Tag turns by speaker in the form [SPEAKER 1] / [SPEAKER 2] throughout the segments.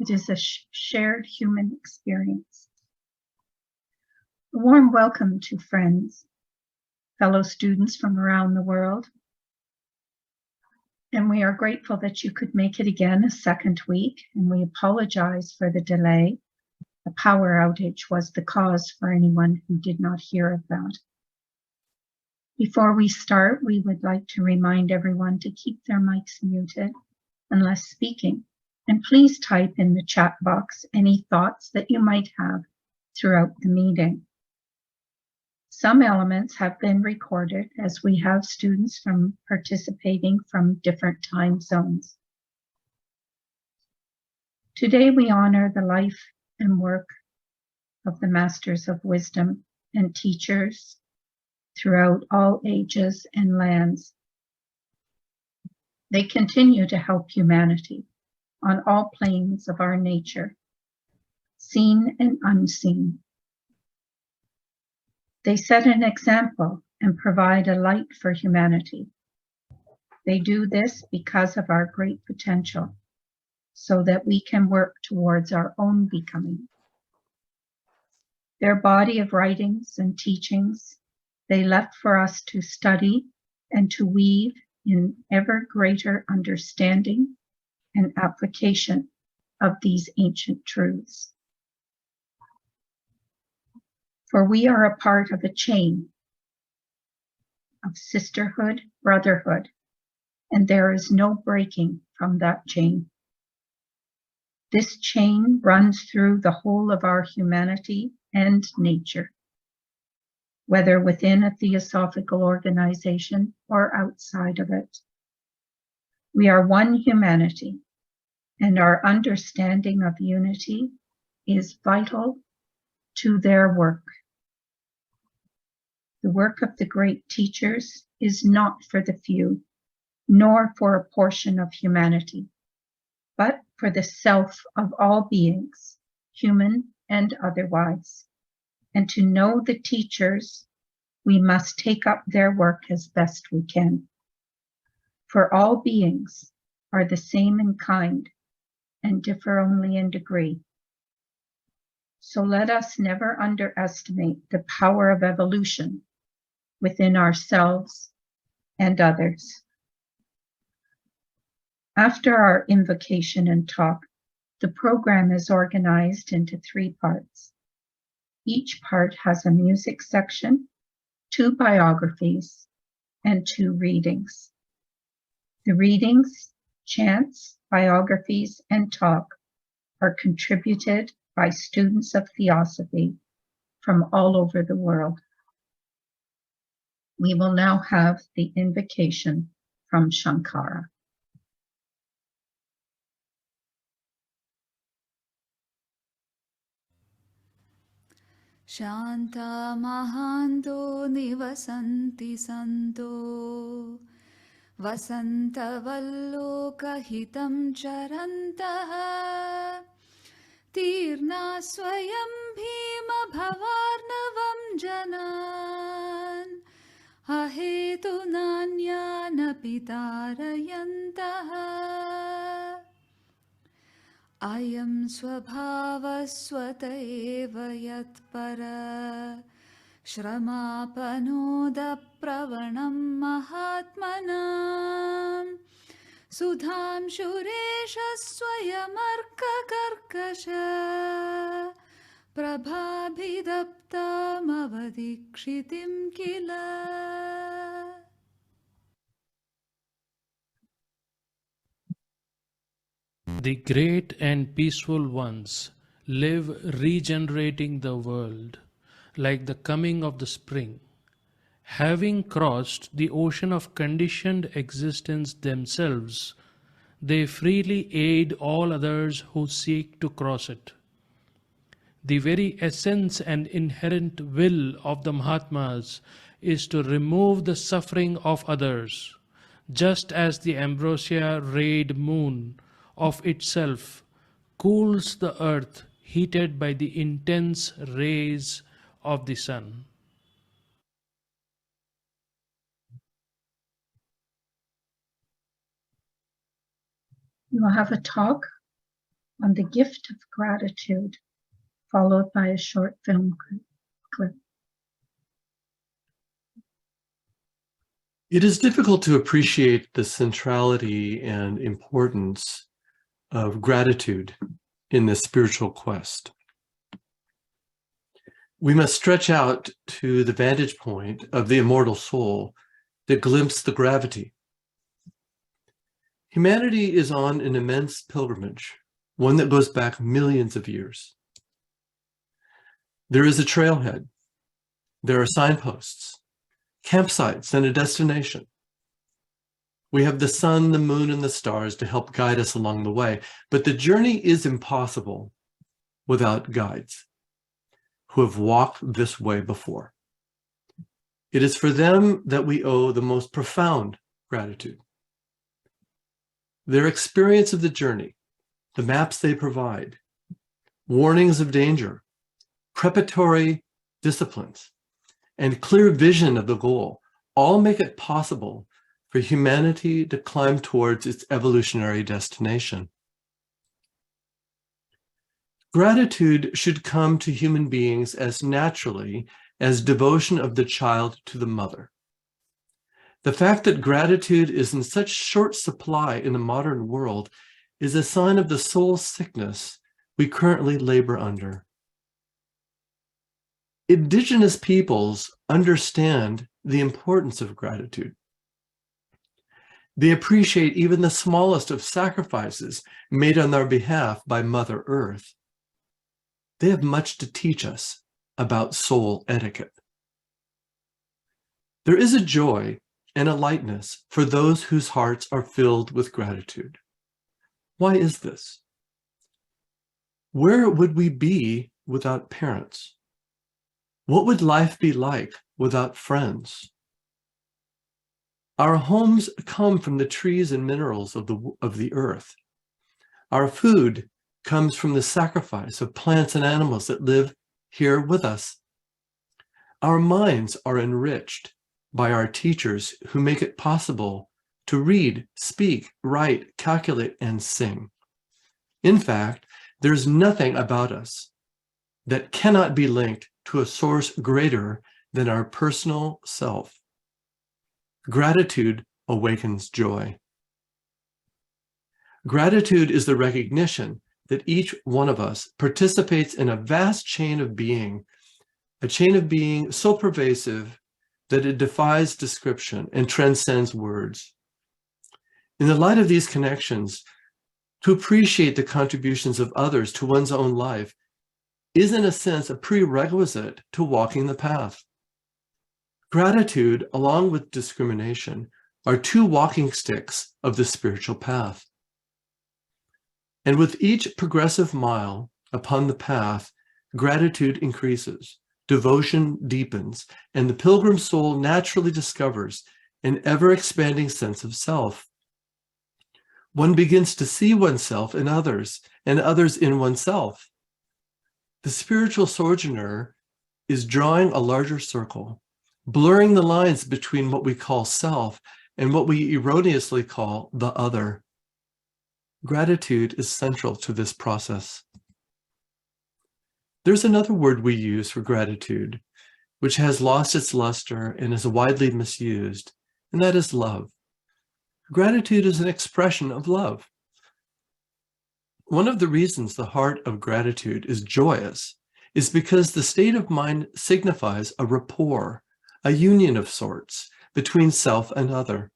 [SPEAKER 1] It is a shared human experience. A warm welcome to friends, fellow students from around the world. And we are grateful that you could make it again a second week, and we apologize for the delay. The power outage was the cause for anyone who did not hear of that. Before we start, we would like to remind everyone to keep their mics muted unless speaking. And please type in the chat box any thoughts that you might have throughout the meeting. Some elements have been recorded as we have students participating from different time zones. Today we honor the life and work of the Masters of Wisdom and teachers throughout all ages and lands. They continue to help humanity on all planes of our nature, seen and unseen. They set an example and provide a light for humanity. They do this because of our great potential, so that we can work towards our own becoming. Their body of writings and teachings they left for us to study and to weave in ever greater understanding and application of these ancient truths. For we are a part of a chain of sisterhood, brotherhood, and there is no breaking from that chain. This chain runs through the whole of our humanity and nature, whether within a theosophical organization or outside of it. We are one humanity, and our understanding of unity is vital to their work. The work of the great teachers is not for the few, nor for a portion of humanity, but for the self of all beings, human and otherwise. And to know the teachers, we must take up their work as best we can. For all beings are the same in kind and differ only in degree. So let us never underestimate the power of evolution within ourselves and others. After our invocation and talk, the program is organized into 3 parts. Each part has a music section, 2 biographies, and 2 readings. The readings, chants, biographies, and talk are contributed by students of Theosophy from all over the world. We will now have the invocation from Shankara.
[SPEAKER 2] Shanta Mahanto Nivasanti Santo Vasanta Vallokahitam Charantaha Tirna Swayam Bhima Bhavarnavam Janan Ahetu Nanyana Pitarayantaha Ayam Swabhava Swata Eva Yatpara Shramapanoda Pravanam Mahatmanam Sudham Shuresha Swayamarka Karkasha Prabhabhidaptam Avadikshitim Kila.
[SPEAKER 3] The great and peaceful ones live regenerating the world like the coming of the spring. Having crossed the ocean of conditioned existence themselves, they freely aid all others who seek to cross it. The very essence and inherent will of the Mahatmas is to remove the suffering of others, just as the ambrosia rayed moon of itself cools the earth heated by the intense rays of the sun.
[SPEAKER 1] We will have a talk on the gift of gratitude, followed by a short film clip.
[SPEAKER 4] It is difficult to appreciate the centrality and importance of gratitude in this spiritual quest. We must stretch out to the vantage point of the immortal soul that glimpses the gravity. Humanity is on an immense pilgrimage, one that goes back millions of years. There is a trailhead. There are signposts, campsites, and a destination. We have the sun, the moon, and the stars to help guide us along the way, but the journey is impossible without guides who have walked this way before. It is for them that we owe the most profound gratitude. Their experience of the journey, the maps they provide, warnings of danger, preparatory disciplines, and clear vision of the goal all make it possible for humanity to climb towards its evolutionary destination. Gratitude should come to human beings as naturally as devotion of the child to the mother. The fact that gratitude is in such short supply in the modern world is a sign of the soul sickness we currently labor under. Indigenous peoples understand the importance of gratitude. They appreciate even the smallest of sacrifices made on their behalf by Mother Earth. They have much to teach us about soul etiquette. There is a joy and a lightness for those whose hearts are filled with gratitude. Why is this? Where would we be without parents? What would life be like without friends? Our homes come from the trees and minerals of the earth. Our food comes from the sacrifice of plants and animals that live here with us. Our minds are enriched by our teachers who make it possible to read, speak, write, calculate, and sing. In fact, there's nothing about us that cannot be linked to a source greater than our personal self. Gratitude awakens joy. Gratitude is the recognition that each one of us participates in a vast chain of being, a chain of being so pervasive that it defies description and transcends words. In the light of these connections, to appreciate the contributions of others to one's own life is, in a sense, a prerequisite to walking the path. Gratitude, along with discrimination, are two walking sticks of the spiritual path. And with each progressive mile upon the path, gratitude increases, devotion deepens, and the pilgrim soul naturally discovers an ever-expanding sense of self. One begins to see oneself in others, and others in oneself. The spiritual sojourner is drawing a larger circle, blurring the lines between what we call self and what we erroneously call the other. Gratitude is central to this process. There's another word we use for gratitude, which has lost its luster and is widely misused, and that is love. Gratitude is an expression of love. One of the reasons the heart of gratitude is joyous is because the state of mind signifies a rapport, a union of sorts between self and other.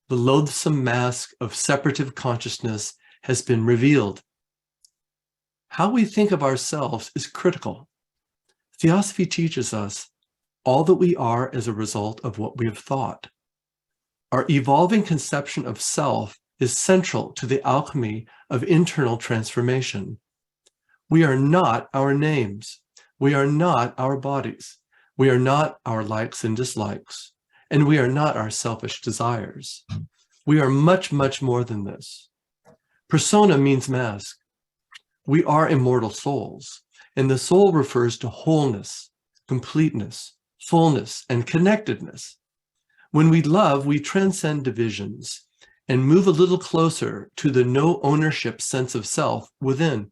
[SPEAKER 4] The loathsome mask of separative consciousness has been revealed. How we think of ourselves is critical. Theosophy teaches us all that we are as a result of what we have thought. Our evolving conception of self is central to the alchemy of internal transformation. We are not our names. We are not our bodies. We are not our likes and dislikes. And we are not our selfish desires. We are much, much more than this. Persona means mask. We are immortal souls, and the soul refers to wholeness, completeness, fullness, and connectedness. When we love, we transcend divisions and move a little closer to the no ownership sense of self within.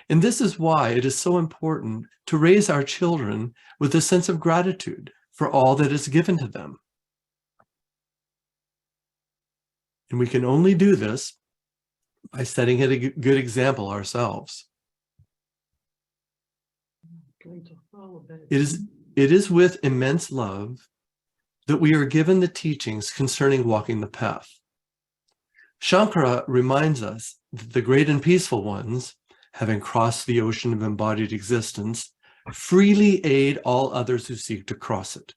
[SPEAKER 4] And this is why it is so important to raise our children with a sense of gratitude for all that is given to them. And we can only do this by setting it a good example ourselves. It is with immense love that we are given the teachings concerning walking the path. Shankara reminds us that the great and peaceful ones, having crossed the ocean of embodied existence, freely aid all others who seek to cross it.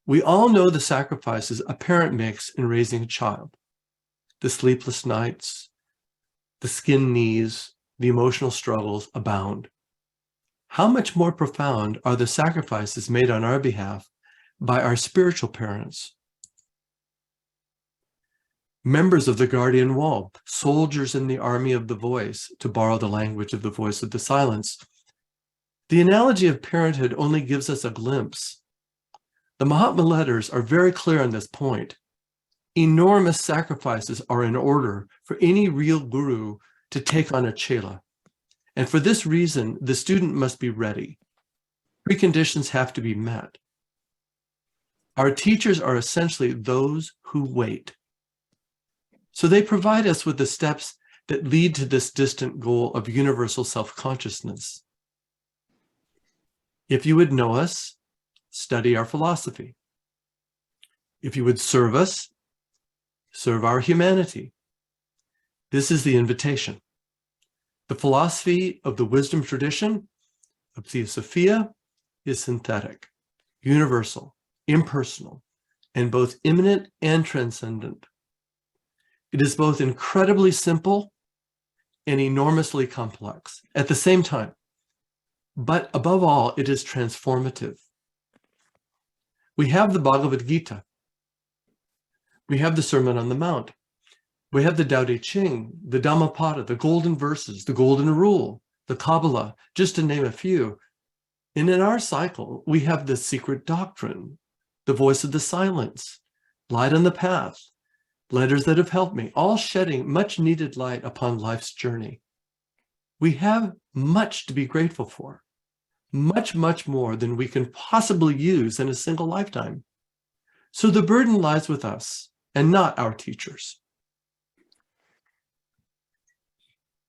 [SPEAKER 4] We all know the sacrifices a parent makes in raising a child, the sleepless nights, the skinned knees, the emotional struggles abound. How much more profound are the sacrifices made on our behalf by our spiritual parents? Members of the Guardian Wall, soldiers in the army of the voice, to borrow the language of the voice of the silence. The analogy of parenthood only gives us a glimpse. The Mahatma letters are very clear on this point. Enormous sacrifices are in order for any real guru to take on a chela. And for this reason, the student must be ready. Preconditions have to be met. Our teachers are essentially those who wait. So they provide us with the steps that lead to this distant goal of universal self-consciousness. If you would know us, study our philosophy. If you would serve us, serve our humanity. This is the invitation. The philosophy of the wisdom tradition of Theosophy is synthetic, universal, impersonal, and both immanent and transcendent. It is both incredibly simple and enormously complex at the same time. But above all, it is transformative. We have the Bhagavad Gita. We have the Sermon on the Mount. We have the Tao Te Ching, the Dhammapada, the Golden Verses, the Golden Rule, the Kabbalah, just to name a few. And in our cycle, we have the Secret Doctrine, the Voice of the Silence, Light on the Path, Letters That Have Helped Me, all shedding much needed light upon life's journey. We have much to be grateful for, much, much more than we can possibly use in a single lifetime. So the burden lies with us and not our teachers.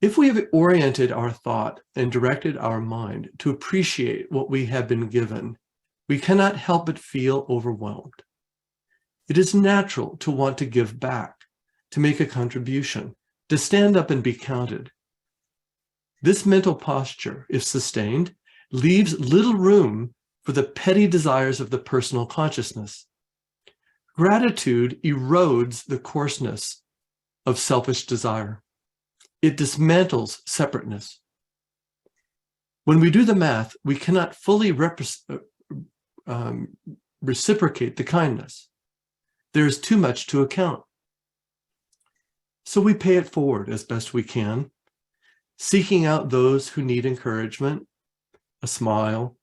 [SPEAKER 4] If we have oriented our thought and directed our mind to appreciate what we have been given, we cannot help but feel overwhelmed. It is natural to want to give back, to make a contribution, to stand up and be counted. This mental posture, if sustained, leaves little room for the petty desires of the personal consciousness. Gratitude erodes the coarseness of selfish desire. It dismantles separateness. When we do the math, we cannot fully reciprocate the kindness. There is too much to account. So we pay it forward as best we can, seeking out those who need encouragement, a smile,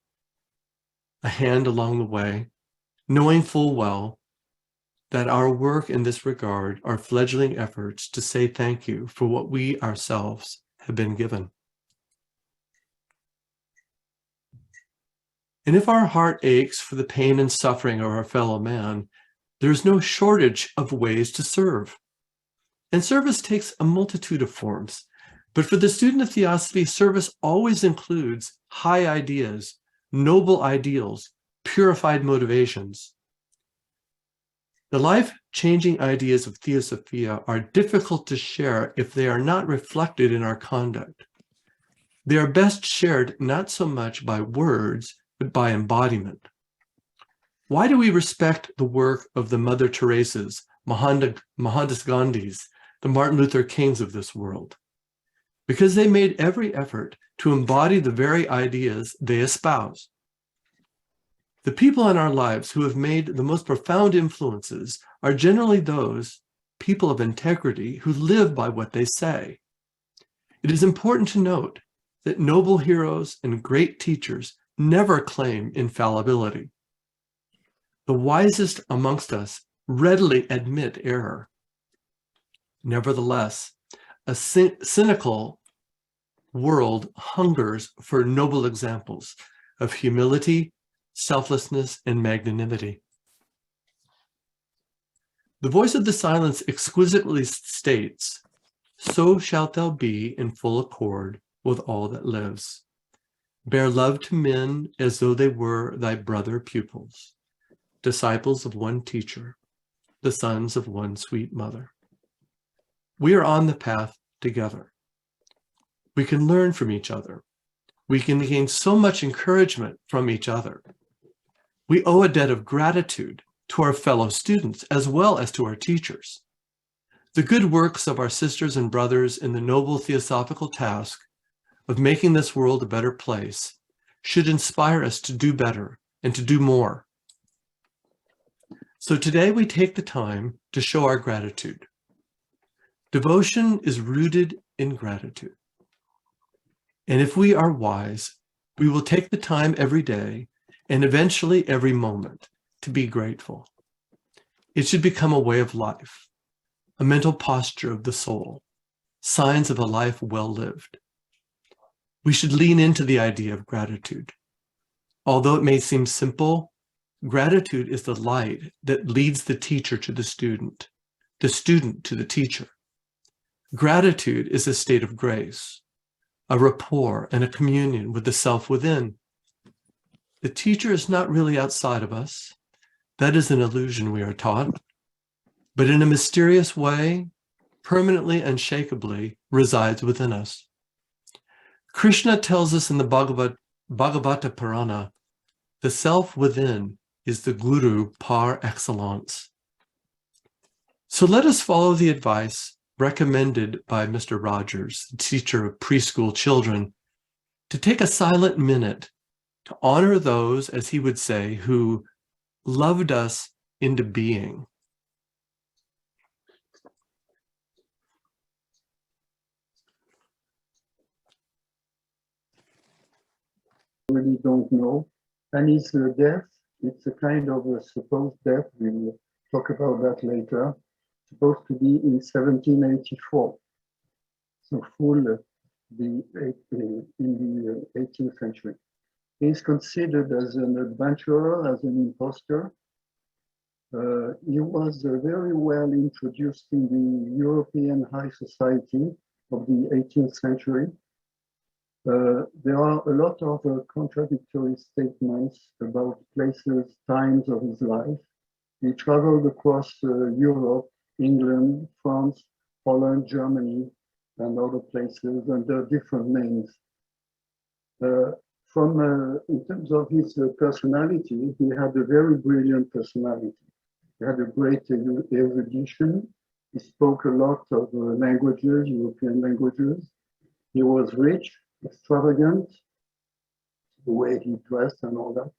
[SPEAKER 4] a hand along the way, knowing full well that our work in this regard are fledgling efforts to say thank you for what we ourselves have been given. And if our heart aches for the pain and suffering of our fellow man, there's no shortage of ways to serve. And service takes a multitude of forms. But for the student of Theosophy, service always includes high ideas, noble ideals, purified motivations. The life-changing ideas of Theosophy are difficult to share if they are not reflected in our conduct. They are best shared not so much by words, but by embodiment. Why do we respect the work of the Mother Teresa's, Mohandas Gandhi's, the Martin Luther Kings of this world? Because they made every effort to embody the very ideas they espouse. The people in our lives who have made the most profound influences are generally those people of integrity who live by what they say. It is important to note that noble heroes and great teachers never claim infallibility. The wisest amongst us readily admit error. Nevertheless, a cynical world hungers for noble examples of humility, selflessness, and magnanimity. The voice of the silence exquisitely states, "So shalt thou be in full accord with all that lives. Bear love to men as though they were thy brother pupils, disciples of one teacher, the sons of one sweet mother." We are on the path together. We can learn from each other. We can gain so much encouragement from each other. We owe a debt of gratitude to our fellow students as well as to our teachers. The good works of our sisters and brothers in the noble theosophical task of making this world a better place should inspire us to do better and to do more. So today we take the time to show our gratitude. Devotion is rooted in gratitude. And if we are wise, we will take the time every day and eventually every moment to be grateful. It should become a way of life, a mental posture of the soul, signs of a life well lived. We should lean into the idea of gratitude. Although it may seem simple, gratitude is the light that leads the teacher to the student to the teacher. Gratitude is a state of grace, a rapport and a communion with the self within. The teacher is not really outside of us. That is an illusion we are taught, but in a mysterious way, permanently and unshakably resides within us. Krishna tells us in the Bhagavata Purana, the self within is the guru par excellence. So let us follow the advice recommended by Mr. Rogers, the teacher of preschool children, to take a silent minute to honor those, as he would say, who loved us into being.
[SPEAKER 5] Really don't know. And his death, it's a kind of a supposed death, we'll talk about that later, supposed to be in 1784. So full in the 18th century. He's considered as an adventurer, as an imposter. He was very well introduced in the European high society of the 18th century. There are a lot of contradictory statements about places, times of his life. He traveled across Europe, England, France, Holland, Germany, and other places under different names. In terms of his personality, he had a very brilliant personality. He had a great erudition. He spoke a lot of languages, European languages. He was rich, extravagant, the way he dressed and all that.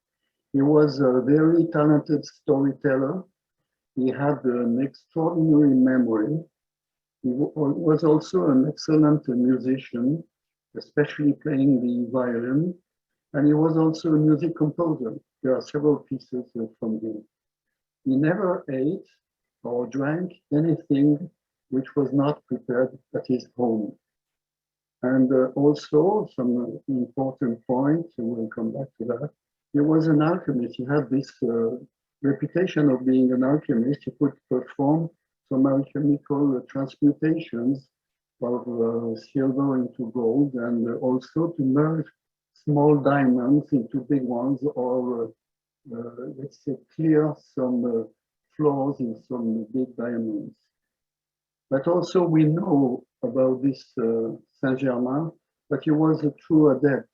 [SPEAKER 5] He was a very talented storyteller. He had an extraordinary memory. He was also an excellent musician, especially playing the violin. And he was also a music composer. There are several pieces from him. He never ate or drank anything which was not prepared at his home. And also some important points, and we'll come back to that. He was an alchemist. He had this reputation of being an alchemist. He could perform some alchemical transmutations of silver into gold, and also to merge small diamonds into big ones, or let's say clear some flaws in some big diamonds. But also we know about this Saint-Germain, that he was a true adept.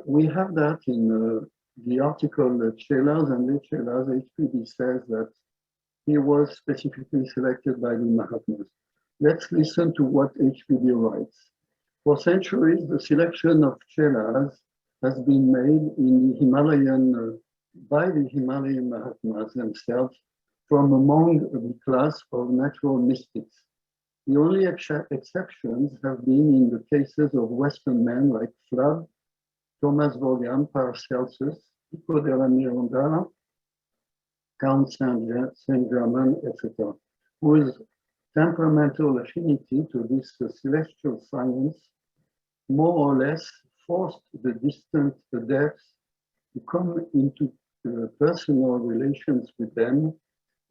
[SPEAKER 5] We have that in the article Chelas and Lechelas. HPD says that he was specifically selected by the Mahatmas. Let's listen to what HPD writes. For centuries, the selection of Chelas has been made in the Himalayan, by the Himalayan Mahatmas themselves, from among the class of natural mystics. The only exceptions have been in the cases of Western men like Flav, Thomas Vaughan, Paracelsus, Pico della Mirandola, Count Saint-Germain, etc., whose temperamental affinity to this celestial science more or less forced the distant adepts to come into personal relations with them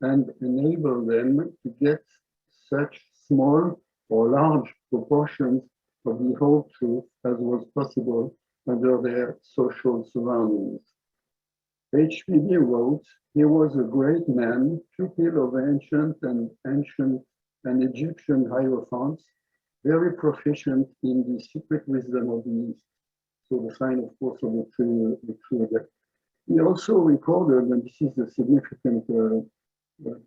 [SPEAKER 5] and enable them to get such small or large proportions of the whole truth as was possible under their social surroundings. HPD wrote, he was a great man, pupil of ancient and Egyptian hierophants, very proficient in the secret wisdom of the East. So the sign, of course, of the true adept. He also recorded, and this is a significant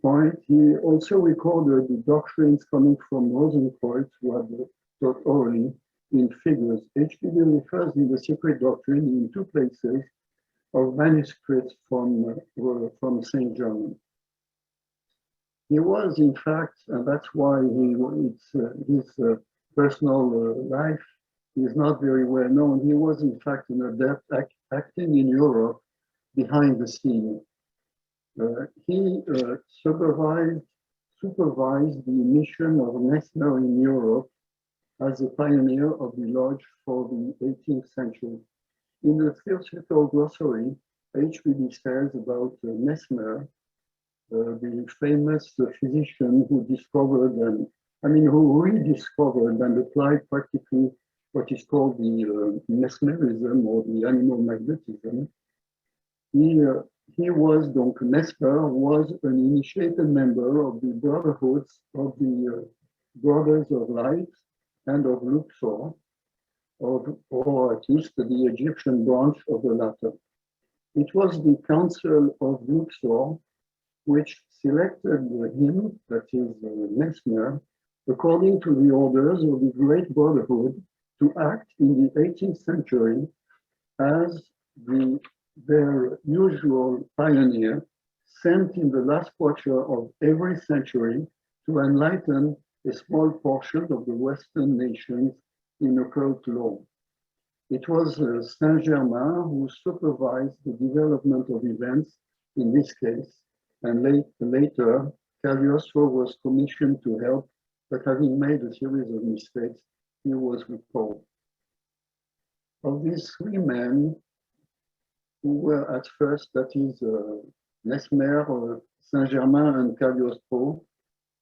[SPEAKER 5] point, he also recorded the doctrines coming from Rosenkreutz, who had taught orally in figures. HPD refers in the secret doctrine in two places of manuscripts from Saint Germain. He was, in fact, and that's why his personal life is not very well known. He was, in fact, an adept acting in Europe behind the scene. He supervised the mission of Mesmer in Europe as a pioneer of the lodge for the 18th century. In the Theosophical glossary, HPD says about Mesmer, the famous physician who discovered who rediscovered and applied practically what is called the mesmerism or the animal magnetism. He was, donc, Mesmer was an initiated member of the brotherhoods of the Brothers of Light and of Luxor, or at least the Egyptian branch of the latter. It was the Council of Luxor which selected him, that is Mesmer, according to the orders of the Great Brotherhood, to act in the 18th century as their usual pioneer, sent in the last quarter of every century to enlighten a small portion of the Western nations in occult law. It was Saint-Germain who supervised the development of events in this case, and later, Cagliostro was commissioned to help, but having made a series of mistakes, he was recalled. Of these three men, who were at first, that is, Mesmer, Saint-Germain, and Cagliostro,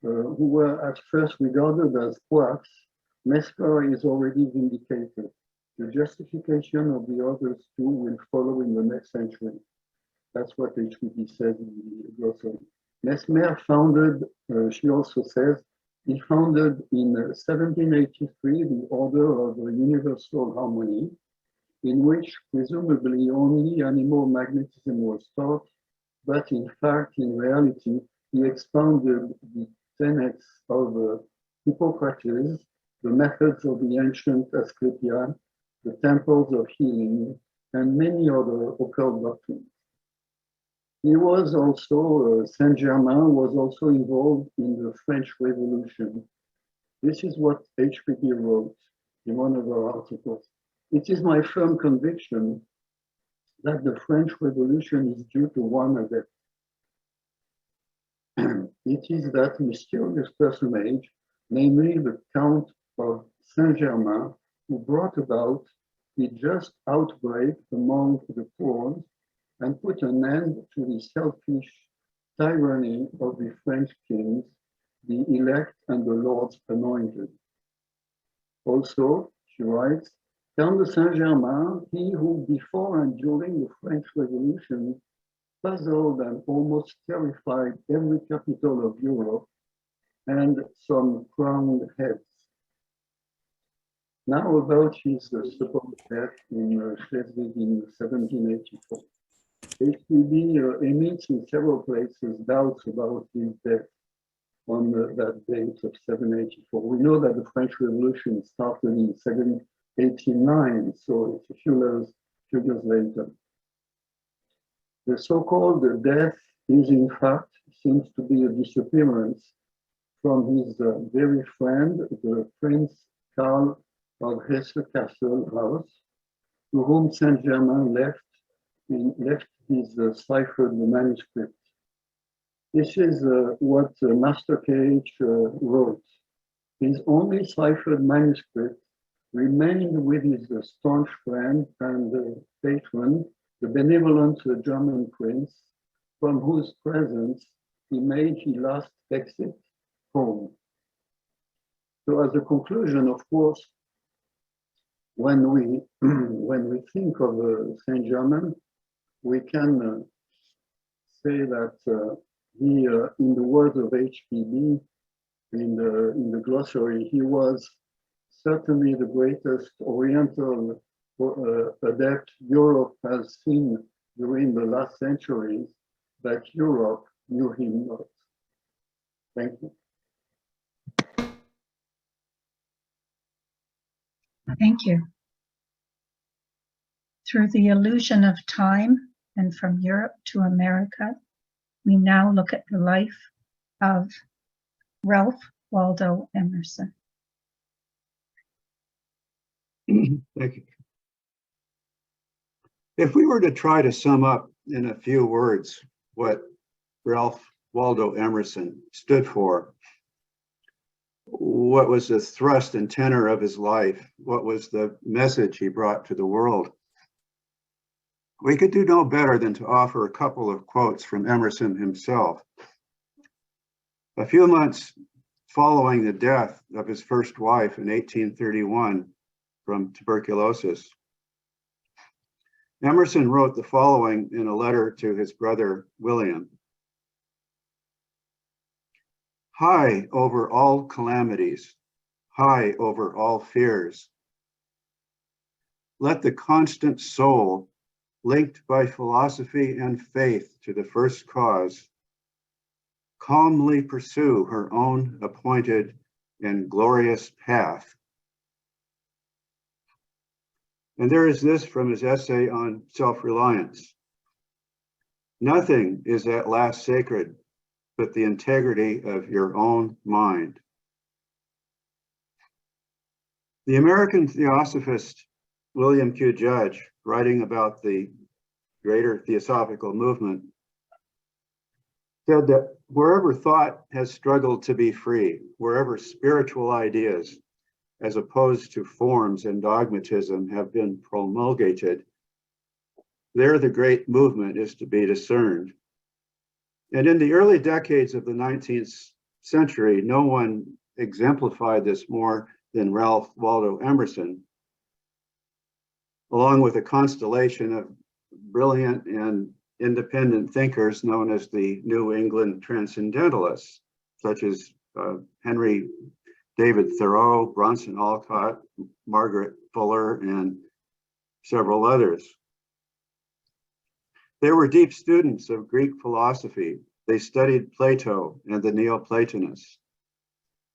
[SPEAKER 5] who were at first regarded as quarks, Mesmer is already vindicated. The justification of the others two will follow in the next century. That's what HPD says in the glossary. Mesmer founded, she also says, he founded in 1783 the Order of Universal Harmony, in which presumably only animal magnetism was taught, but in fact, in reality, he expounded the tenets of Hippocrates, the methods of the ancient Asclepiad, the temples of healing, and many other occult doctrines. He was also, Saint-Germain was also involved in the French Revolution. This is what HPD wrote in one of our articles. It is my firm conviction that the French Revolution is due to one adept. It is that mysterious personage, namely the Count of Saint-Germain, who brought about the just outbreak among the poor and put an end to the selfish tyranny of the French kings, the elect and the Lord's anointed. Also, she writes, Count de Saint-Germain, he who before and during the French Revolution puzzled and almost terrified every capital of Europe and some crowned heads. Now about his supposed death in Schleswig in 1784. HPD emits in several places doubts about his death on that date of 1784. We know that the French Revolution started in 1789, so it's a few years later. The so-called death is, in fact, seems to be a disappearance from his very friend, the Prince Karl of Hesse-Kassel House, to whom Saint-Germain left his ciphered manuscript. This is what Master Cage wrote. His only ciphered manuscript remained with his staunch friend and patron, the benevolent German prince, from whose presence he made his last exit home. So as a conclusion, of course, when we think of Saint Germain, we can say that he, in the words of HPB, in the glossary, he was certainly the greatest Oriental adept Europe has seen during the last centuries, but Europe knew him not. Thank you.
[SPEAKER 1] Thank you. Through the illusion of time and from Europe to America, we now look at the life of Ralph Waldo Emerson.
[SPEAKER 6] Thank you. If we were to try to sum up in a few words what Ralph Waldo Emerson stood for, what was the thrust and tenor of his life, what was the message he brought to the world, we could do no better than to offer a couple of quotes from Emerson himself. A few months following the death of his first wife in 1831 from tuberculosis, Emerson wrote the following in a letter to his brother William. High over all calamities, high over all fears, let the constant soul, linked by philosophy and faith to the first cause, calmly pursue her own appointed and glorious path. And there is this from his essay on self-reliance. Nothing is at last sacred but the integrity of your own mind. The American theosophist William Q. Judge, writing about the greater theosophical movement, said that wherever thought has struggled to be free, wherever spiritual ideas, as opposed to forms and dogmatism, have been promulgated, there the great movement is to be discerned. And in the early decades of the 19th century, no one exemplified this more than Ralph Waldo Emerson, along with a constellation of brilliant and independent thinkers known as the New England Transcendentalists, such as Henry David Thoreau, Bronson Alcott, Margaret Fuller, and several others. They were deep students of Greek philosophy. They studied Plato and the Neoplatonists,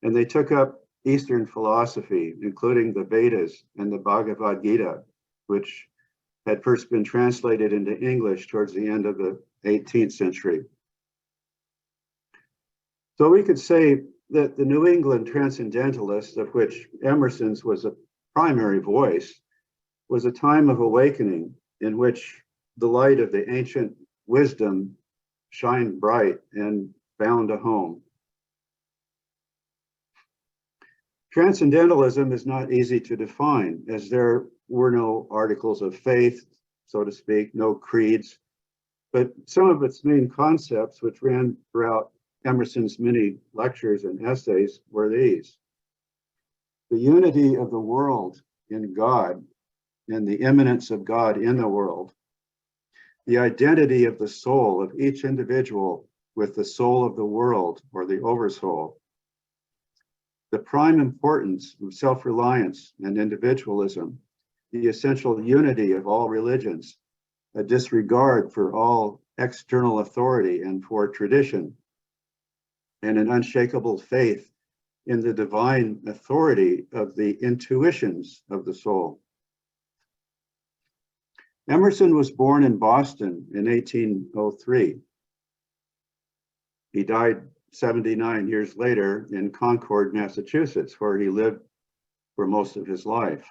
[SPEAKER 6] and they took up Eastern philosophy, including the Vedas and the Bhagavad Gita, which had first been translated into English towards the end of the 18th century. So we could say that the New England Transcendentalists, of which Emerson's was a primary voice, was a time of awakening in which the light of the ancient wisdom shined bright and found a home. Transcendentalism is not easy to define, as there were no articles of faith, so to speak, no creeds, but some of its main concepts, which ran throughout Emerson's many lectures and essays, were these: the unity of the world in God and the immanence of God in the world, the identity of the soul of each individual with the soul of the world, or the oversoul, the prime importance of self-reliance and individualism, the essential unity of all religions, a disregard for all external authority and for tradition, and an unshakable faith in the divine authority of the intuitions of the soul. Emerson was born in Boston in 1803. He died 79 years later in Concord, Massachusetts, where he lived for most of his life.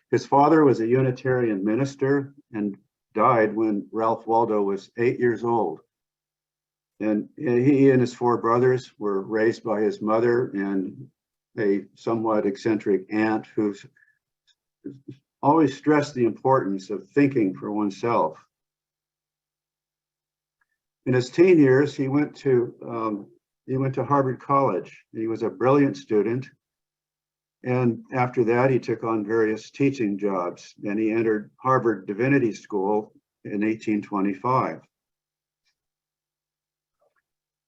[SPEAKER 6] His father was a Unitarian minister and died when Ralph Waldo was 8 years old. And he and his four brothers were raised by his mother and a somewhat eccentric aunt who always stressed the importance of thinking for oneself. In his teen years, he went to Harvard College. He was a brilliant student. And after that, he took on various teaching jobs, and he entered Harvard Divinity School in 1825.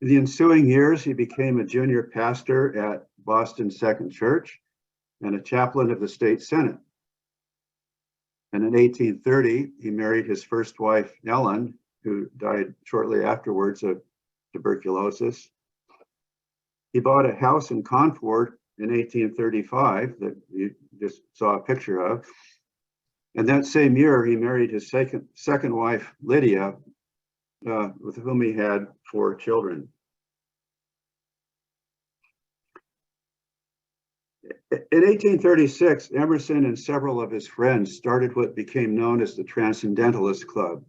[SPEAKER 6] In the ensuing years, he became a junior pastor at Boston Second Church and a chaplain of the state senate. And in 1830, he married his first wife, Ellen, who died shortly afterwards of tuberculosis. He bought a house in Concord in 1835 that you just saw a picture of. And that same year, he married his second wife, Lydia, with whom he had 4 children. In 1836, Emerson and several of his friends started what became known as the Transcendentalist Club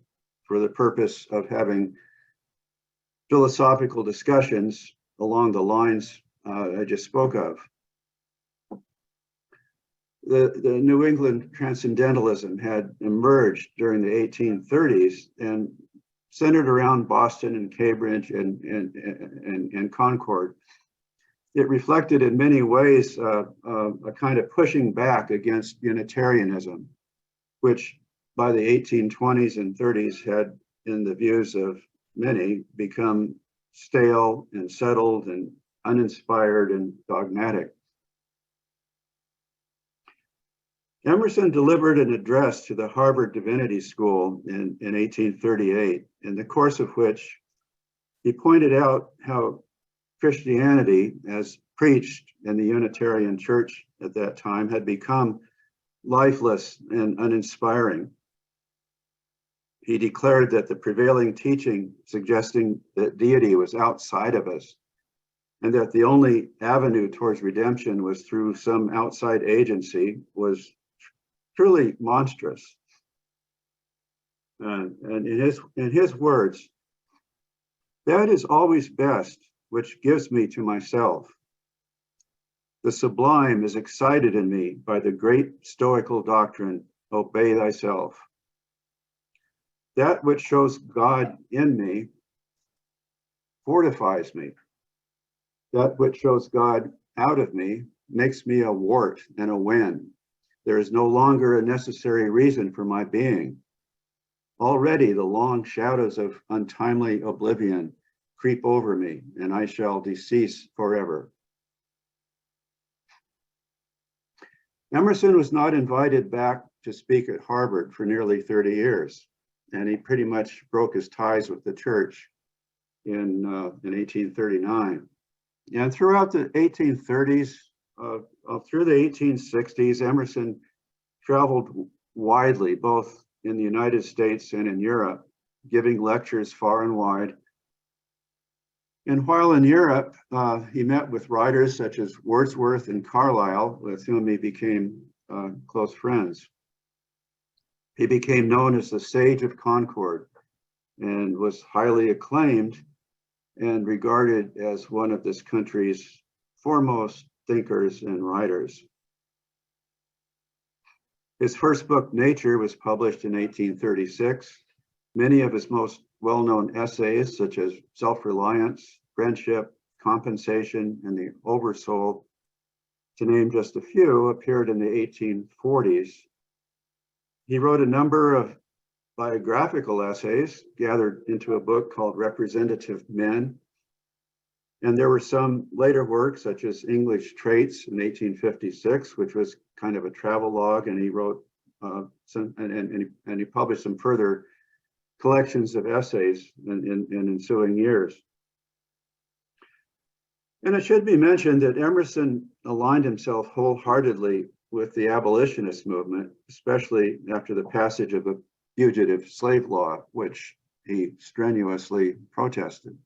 [SPEAKER 6] for the purpose of having philosophical discussions along the lines I just spoke of. The New England Transcendentalism had emerged during the 1830s and centered around Boston and Cambridge and Concord. It reflected in many ways a kind of pushing back against Unitarianism, which by the 1820s and 30s had, in the views of many, become stale and settled and uninspired and dogmatic. Emerson delivered an address to the Harvard Divinity School in 1838, in the course of which he pointed out how Christianity, as preached in the Unitarian Church at that time, had become lifeless and uninspiring. He declared that the prevailing teaching suggesting that deity was outside of us and that the only avenue towards redemption was through some outside agency was truly monstrous. And in his words, "That is always best, which gives me to myself. The sublime is excited in me by the great Stoical doctrine, obey thyself. That which shows God in me fortifies me. That which shows God out of me makes me a wart and a wen. There is no longer a necessary reason for my being. Already the long shadows of untimely oblivion creep over me, and I shall decease forever." Emerson was not invited back to speak at Harvard for nearly 30 years, and he pretty much broke his ties with the church in 1839. And throughout the 1830s, through the 1860s, Emerson traveled widely, both in the United States and in Europe, giving lectures far and wide. And while in Europe, he met with writers such as Wordsworth and Carlyle, with whom he became close friends. He became known as the Sage of Concord and was highly acclaimed and regarded as one of this country's foremost thinkers and writers. His first book, Nature, was published in 1836. Many of his most well-known essays, such as Self-Reliance, Friendship, Compensation, and The Oversoul, to name just a few, appeared in the 1840s. He wrote a number of biographical essays gathered into a book called Representative Men. And there were some later works, such as English Traits in 1856, which was kind of a travelogue, and he wrote and he published some further collections of essays in ensuing years. And it should be mentioned that Emerson aligned himself wholeheartedly with the abolitionist movement, especially after the passage of the Fugitive Slave Law, which he strenuously protested.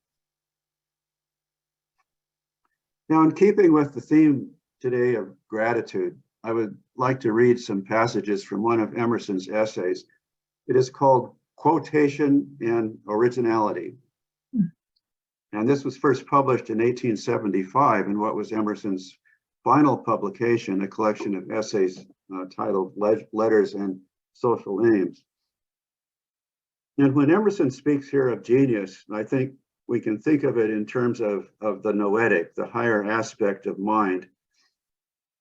[SPEAKER 6] Now, in keeping with the theme today of gratitude, I would like to read some passages from one of Emerson's essays. It is called Quotation and Originality. And this was first published in 1875 in what was Emerson's final publication, a collection of essays titled Letters and Social Aims. And when Emerson speaks here of genius, I think we can think of it in terms of the noetic, the higher aspect of mind,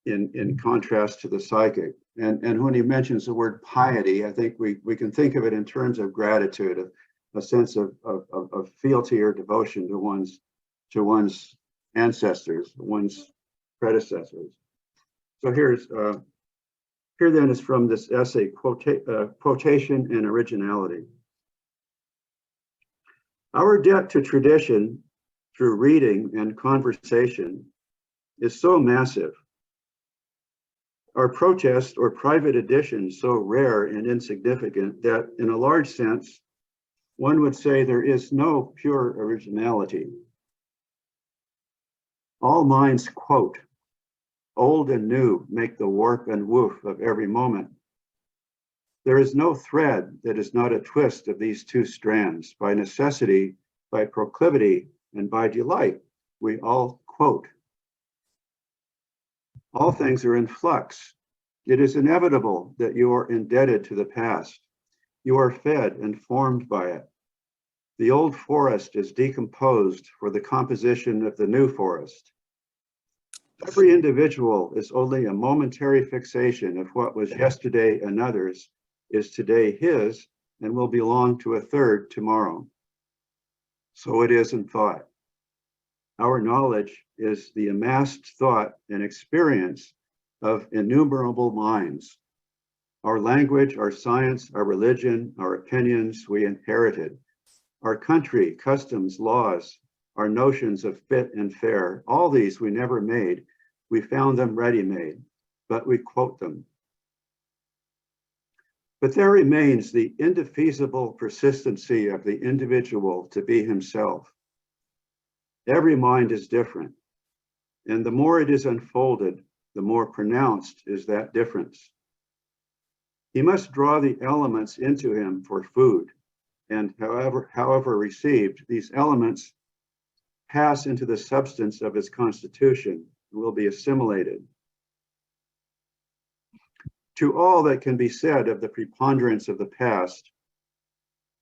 [SPEAKER 6] in contrast to the psychic. And when he mentions the word piety, I think we can think of it in terms of gratitude, a sense of fealty or devotion to one's ancestors, one's predecessors. So here then is from this essay, quotation and originality. Our debt to tradition through reading and conversation is so massive. Our protest or private edition so rare and insignificant that in a large sense, one would say there is no pure originality. All minds quote, old and new make the warp and woof of every moment. There is no thread that is not a twist of these two strands. By necessity, by proclivity, and by delight, we all quote. All things are in flux. It is inevitable that you are indebted to the past. You are fed and formed by it. The old forest is decomposed for the composition of the new forest. Every individual is only a momentary fixation of what was yesterday another's, is today his, and will belong to a third tomorrow. So it is in thought. Our knowledge is the amassed thought and experience of innumerable minds. Our language, our science, our religion, our opinions we inherited. Our country, customs, laws, our notions of fit and fair, all these we never made. We found them ready-made, but we quote them. But there remains the indefeasible persistency of the individual to be himself. Every mind is different, and the more it is unfolded, the more pronounced is that difference. He must draw the elements into him for food, and however received, these elements pass into the substance of his constitution and will be assimilated. To all that can be said of the preponderance of the past,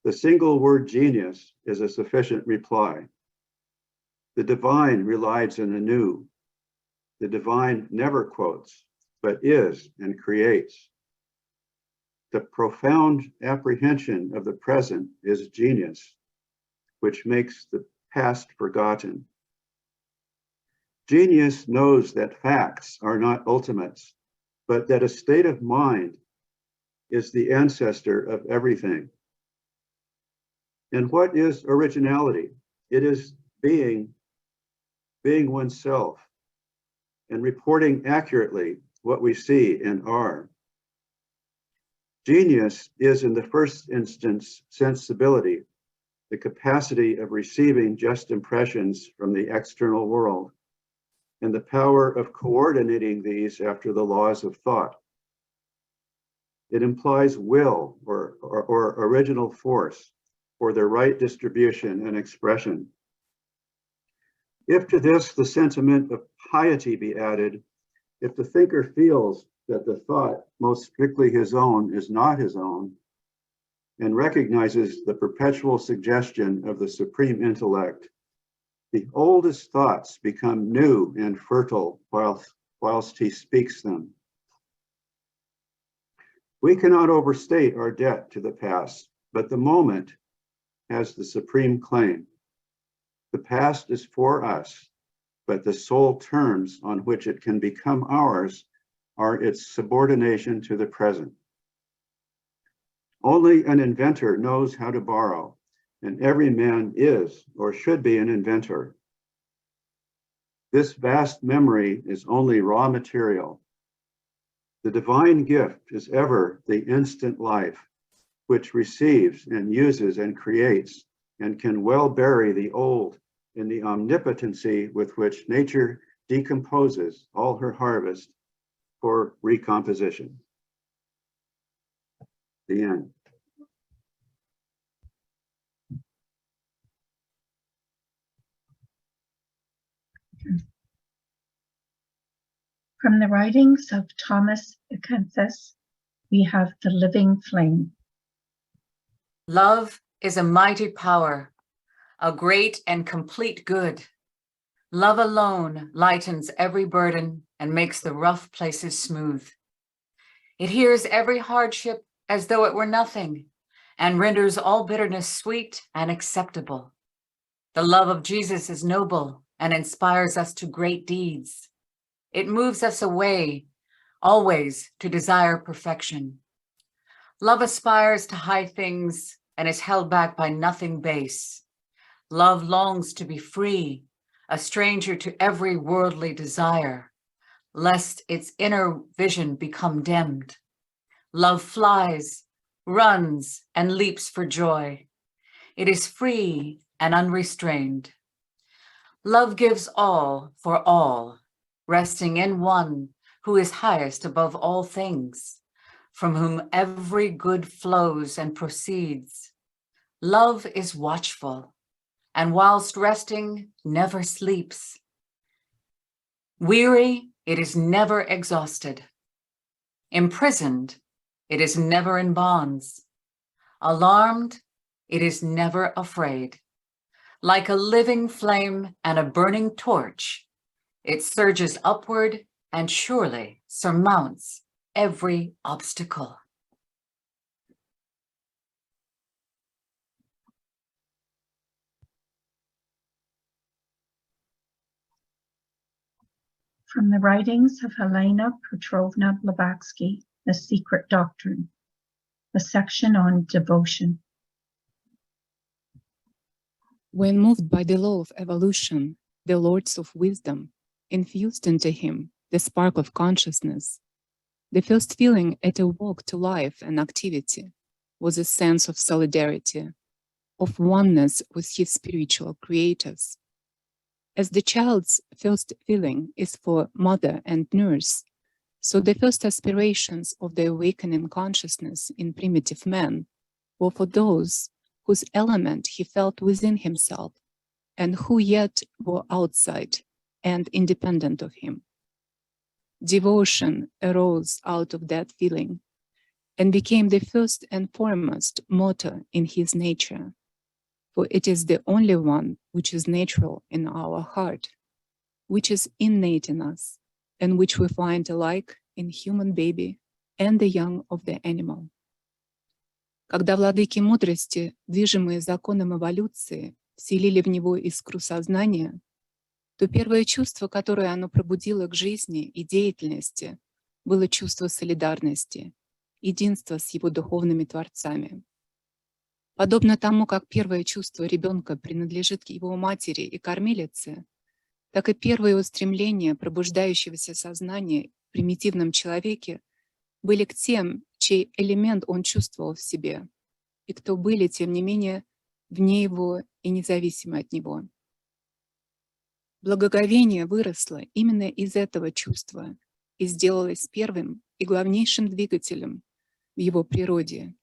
[SPEAKER 6] the single word genius is a sufficient reply. The divine relies on the new. The divine never quotes, but is and creates. The profound apprehension of the present is genius, which makes the past forgotten. Genius knows that facts are not ultimates, but that a state of mind is the ancestor of everything. And what is originality? It is being oneself and reporting accurately what we see and are. Genius is, in the first instance, sensibility, the capacity of receiving just impressions from the external world, and the power of coordinating these after the laws of thought. It implies will or original force for their right distribution and expression. If to this the sentiment of piety be added, if the thinker feels that the thought most strictly his own is not his own, and recognizes the perpetual suggestion of the supreme intellect, the oldest thoughts become new and fertile whilst he speaks them. We cannot overstate our debt to the past, but the moment has the supreme claim. The past is for us, but the sole terms on which it can become ours are its subordination to the present. Only an inventor knows how to borrow, and every man is or should be an inventor. This vast memory is only raw material. The divine gift is ever the instant life, which receives and uses and creates, and can well bury the old in the omnipotency with which nature decomposes all her harvest for recomposition. The end.
[SPEAKER 1] From the writings of Thomas à Kempis, we have The Living Flame.
[SPEAKER 7] Love is a mighty power, a great and complete good. Love alone lightens every burden and makes the rough places smooth. It hears every hardship as though it were nothing and renders all bitterness sweet and acceptable. The love of Jesus is noble and inspires us to great deeds. It moves us away, always, to desire perfection. Love aspires to high things and is held back by nothing base. Love longs to be free, a stranger to every worldly desire, lest its inner vision become dimmed. Love flies, runs, and leaps for joy. It is free and unrestrained. Love gives all for all, resting in one who is highest above all things, from whom every good flows and proceeds. Love is watchful, and whilst resting, never sleeps. Weary, it is never exhausted. Imprisoned, it is never in bonds. Alarmed, it is never afraid. Like a living flame and a burning torch, it surges upward and surely surmounts every obstacle.
[SPEAKER 1] From the writings of Helena Petrovna Blavatsky, The Secret Doctrine, a section on devotion.
[SPEAKER 8] When moved by the law of evolution, the lords of wisdom infused into him the spark of consciousness. The first feeling it awoke to life and activity was a sense of solidarity, of oneness with his spiritual creators. As the child's first feeling is for mother and nurse, so the first aspirations of the awakening consciousness in primitive man were for those whose element he felt within himself and who yet were outside and independent of him. Devotion arose out of that feeling and became the first and foremost motto in his nature, for it is the only one which is natural in our heart, which is innate in us, and which we find alike in human baby and the young of the animal. Когда владыки мудрости, движимые законом эволюции, вселили в него искру сознания, то первое чувство, которое оно пробудило к жизни и деятельности, было чувство солидарности, единства с его духовными творцами. Подобно тому, как первое чувство ребенка принадлежит к его матери и кормилице, так и первые устремления пробуждающегося сознания в примитивном человеке были к тем, чей элемент он чувствовал в себе, и кто были, тем не менее, вне его и независимы от него. Благоговение выросло именно из этого чувства и сделалось первым и главнейшим двигателем в его природе,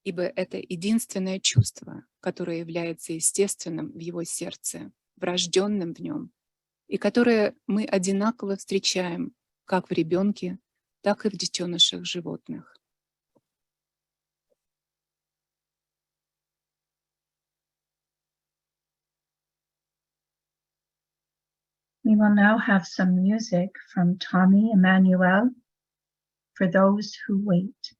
[SPEAKER 8] ибо это единственное чувство, которое является естественным в его сердце, врожденным в нем, и которое мы одинаково встречаем как в ребенке, так и в детенышах животных.
[SPEAKER 1] We will now have some music from Tommy Emmanuel for those who wait.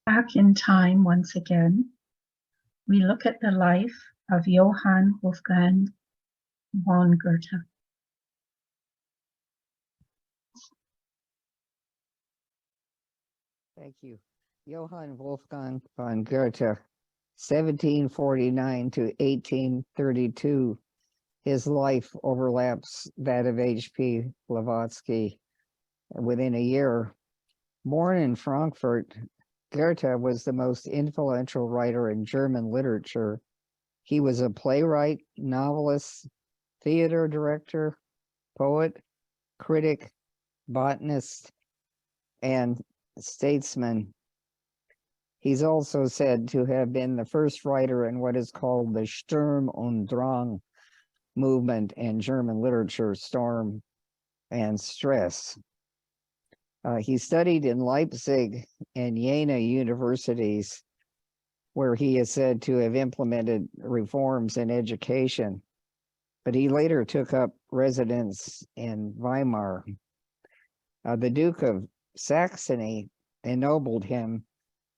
[SPEAKER 1] Back in time once again, we look at the life of Johann Wolfgang von Goethe.
[SPEAKER 9] Thank you. Johann Wolfgang von Goethe, 1749 to 1832. His life overlaps that of H.P. Blavatsky within a year. Born in Frankfurt, Goethe was the most influential writer in German literature. He was a playwright, novelist, theater director, poet, critic, botanist, and statesman. He's also said to have been the first writer in what is called the Sturm und Drang movement in German literature, storm and stress. He studied in Leipzig and Jena universities, where he is said to have implemented reforms in education, but he later took up residence in Weimar. The Duke of Saxony ennobled him,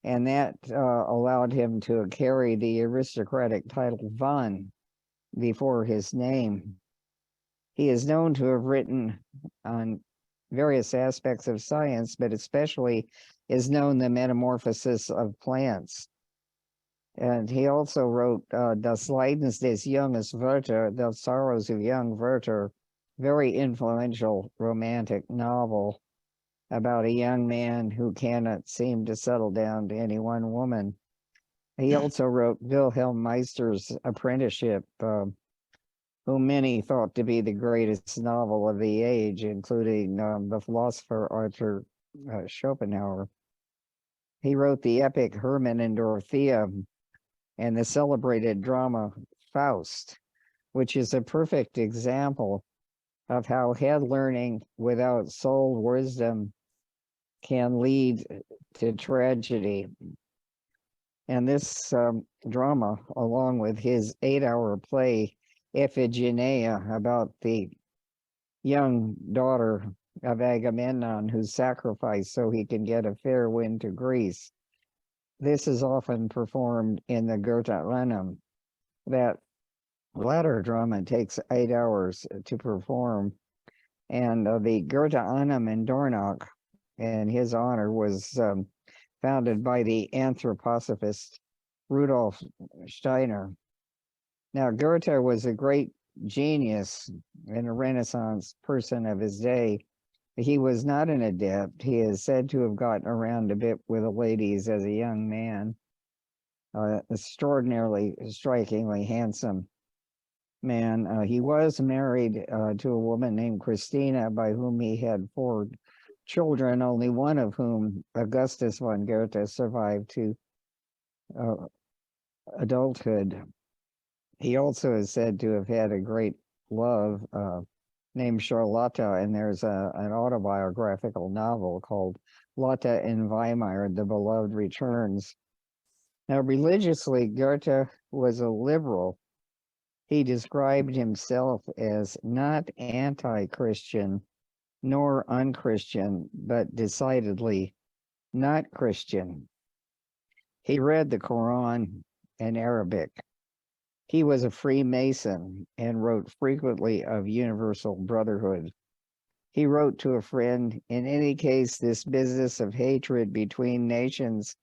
[SPEAKER 9] and that allowed him to carry the aristocratic title von before his name. He is known to have written on various aspects of science, but especially is known the metamorphosis of plants. And he also wrote Das Leiden des Junges Werther, The Sorrows of Young Werther, very influential romantic novel about a young man who cannot seem to settle down to any one woman. He also wrote Wilhelm Meister's Apprenticeship, whom many thought to be the greatest novel of the age, including the philosopher Arthur Schopenhauer. He wrote the epic Hermann and Dorothea and the celebrated drama Faust, which is a perfect example of how head learning without soul wisdom can lead to tragedy. And this drama, along with his 8-hour play, Iphigenia, about the young daughter of Agamemnon who's sacrificed so he can get a fair wind to Greece. This is often performed in the Goethe Annum. That latter drama takes 8 hours to perform, and the Goethe Annum in Dornach, in his honor, was founded by the anthroposophist Rudolf Steiner. Now, Goethe was a great genius and a Renaissance person of his day. He was not an adept. He is said to have gotten around a bit with the ladies as a young man. Extraordinarily, strikingly handsome man. He was married to a woman named Christina, by whom he had 4 children, only one of whom, Augustus von Goethe, survived to adulthood. He also is said to have had a great love named Charlotta, and there's an autobiographical novel called Lotte in Weimar, The Beloved Returns. Now, religiously, Goethe was a liberal. He described himself as not anti-Christian nor unchristian, but decidedly not Christian. He read the Quran in Arabic. He was a Freemason and wrote frequently of universal brotherhood. He wrote to a friend, "In any case, this business of hatred between nations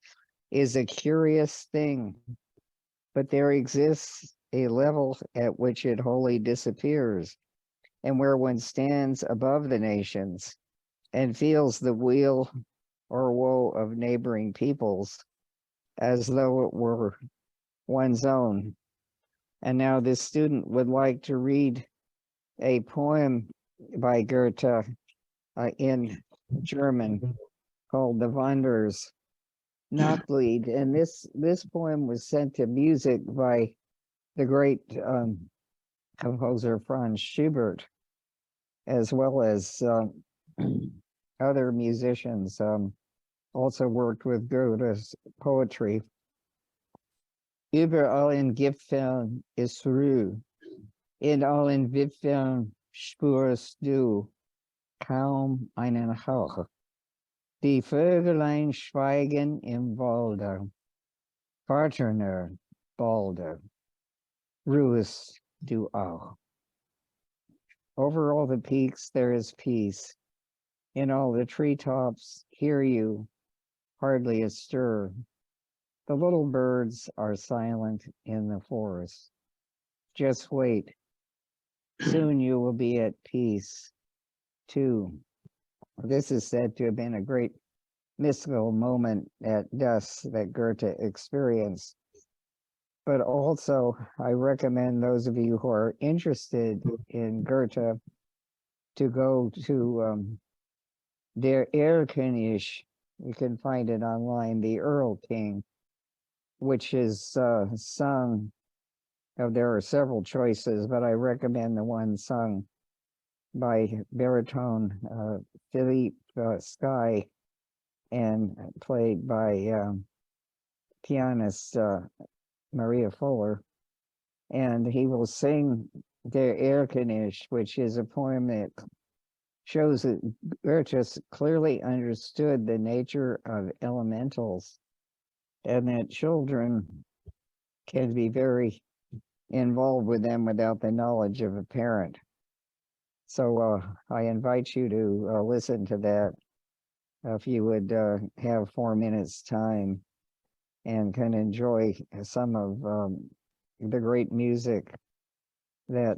[SPEAKER 9] is a curious thing, but there exists a level at which it wholly disappears, and where one stands above the nations and feels the weal or woe of neighboring peoples as though it were one's own." And now this student would like to read a poem by Goethe in German called The Wanderers Nachtlied. And this poem was sent to music by the great composer Franz Schubert, as well as other musicians also worked with Goethe's poetry. Überall in Gipfeln ist Ruhe, in allen Wipfeln spürst du kaum einen Hauch Die Vögelein schweigen im Walde, Partner balde, ruhest du auch. Over all the peaks there is peace. In all the treetops hear you, hardly a stir. The little birds are silent in the forest. Just wait. Soon you will be at peace, too. This is said to have been a great mystical moment at dusk that Goethe experienced. But also, I recommend those of you who are interested in Goethe to go to Der Erlkönig. You can find it online, The Earl King, which is sung. There are several choices, but I recommend the one sung by baritone Philippe Sky and played by pianist Maria Fuller. And he will sing Der Erlkönig, which is a poem that shows that Goethe clearly understood the nature of elementals and that children can be very involved with them without the knowledge of a parent. So I invite you to listen to that if you would have 4 minutes time and can enjoy some of the great music that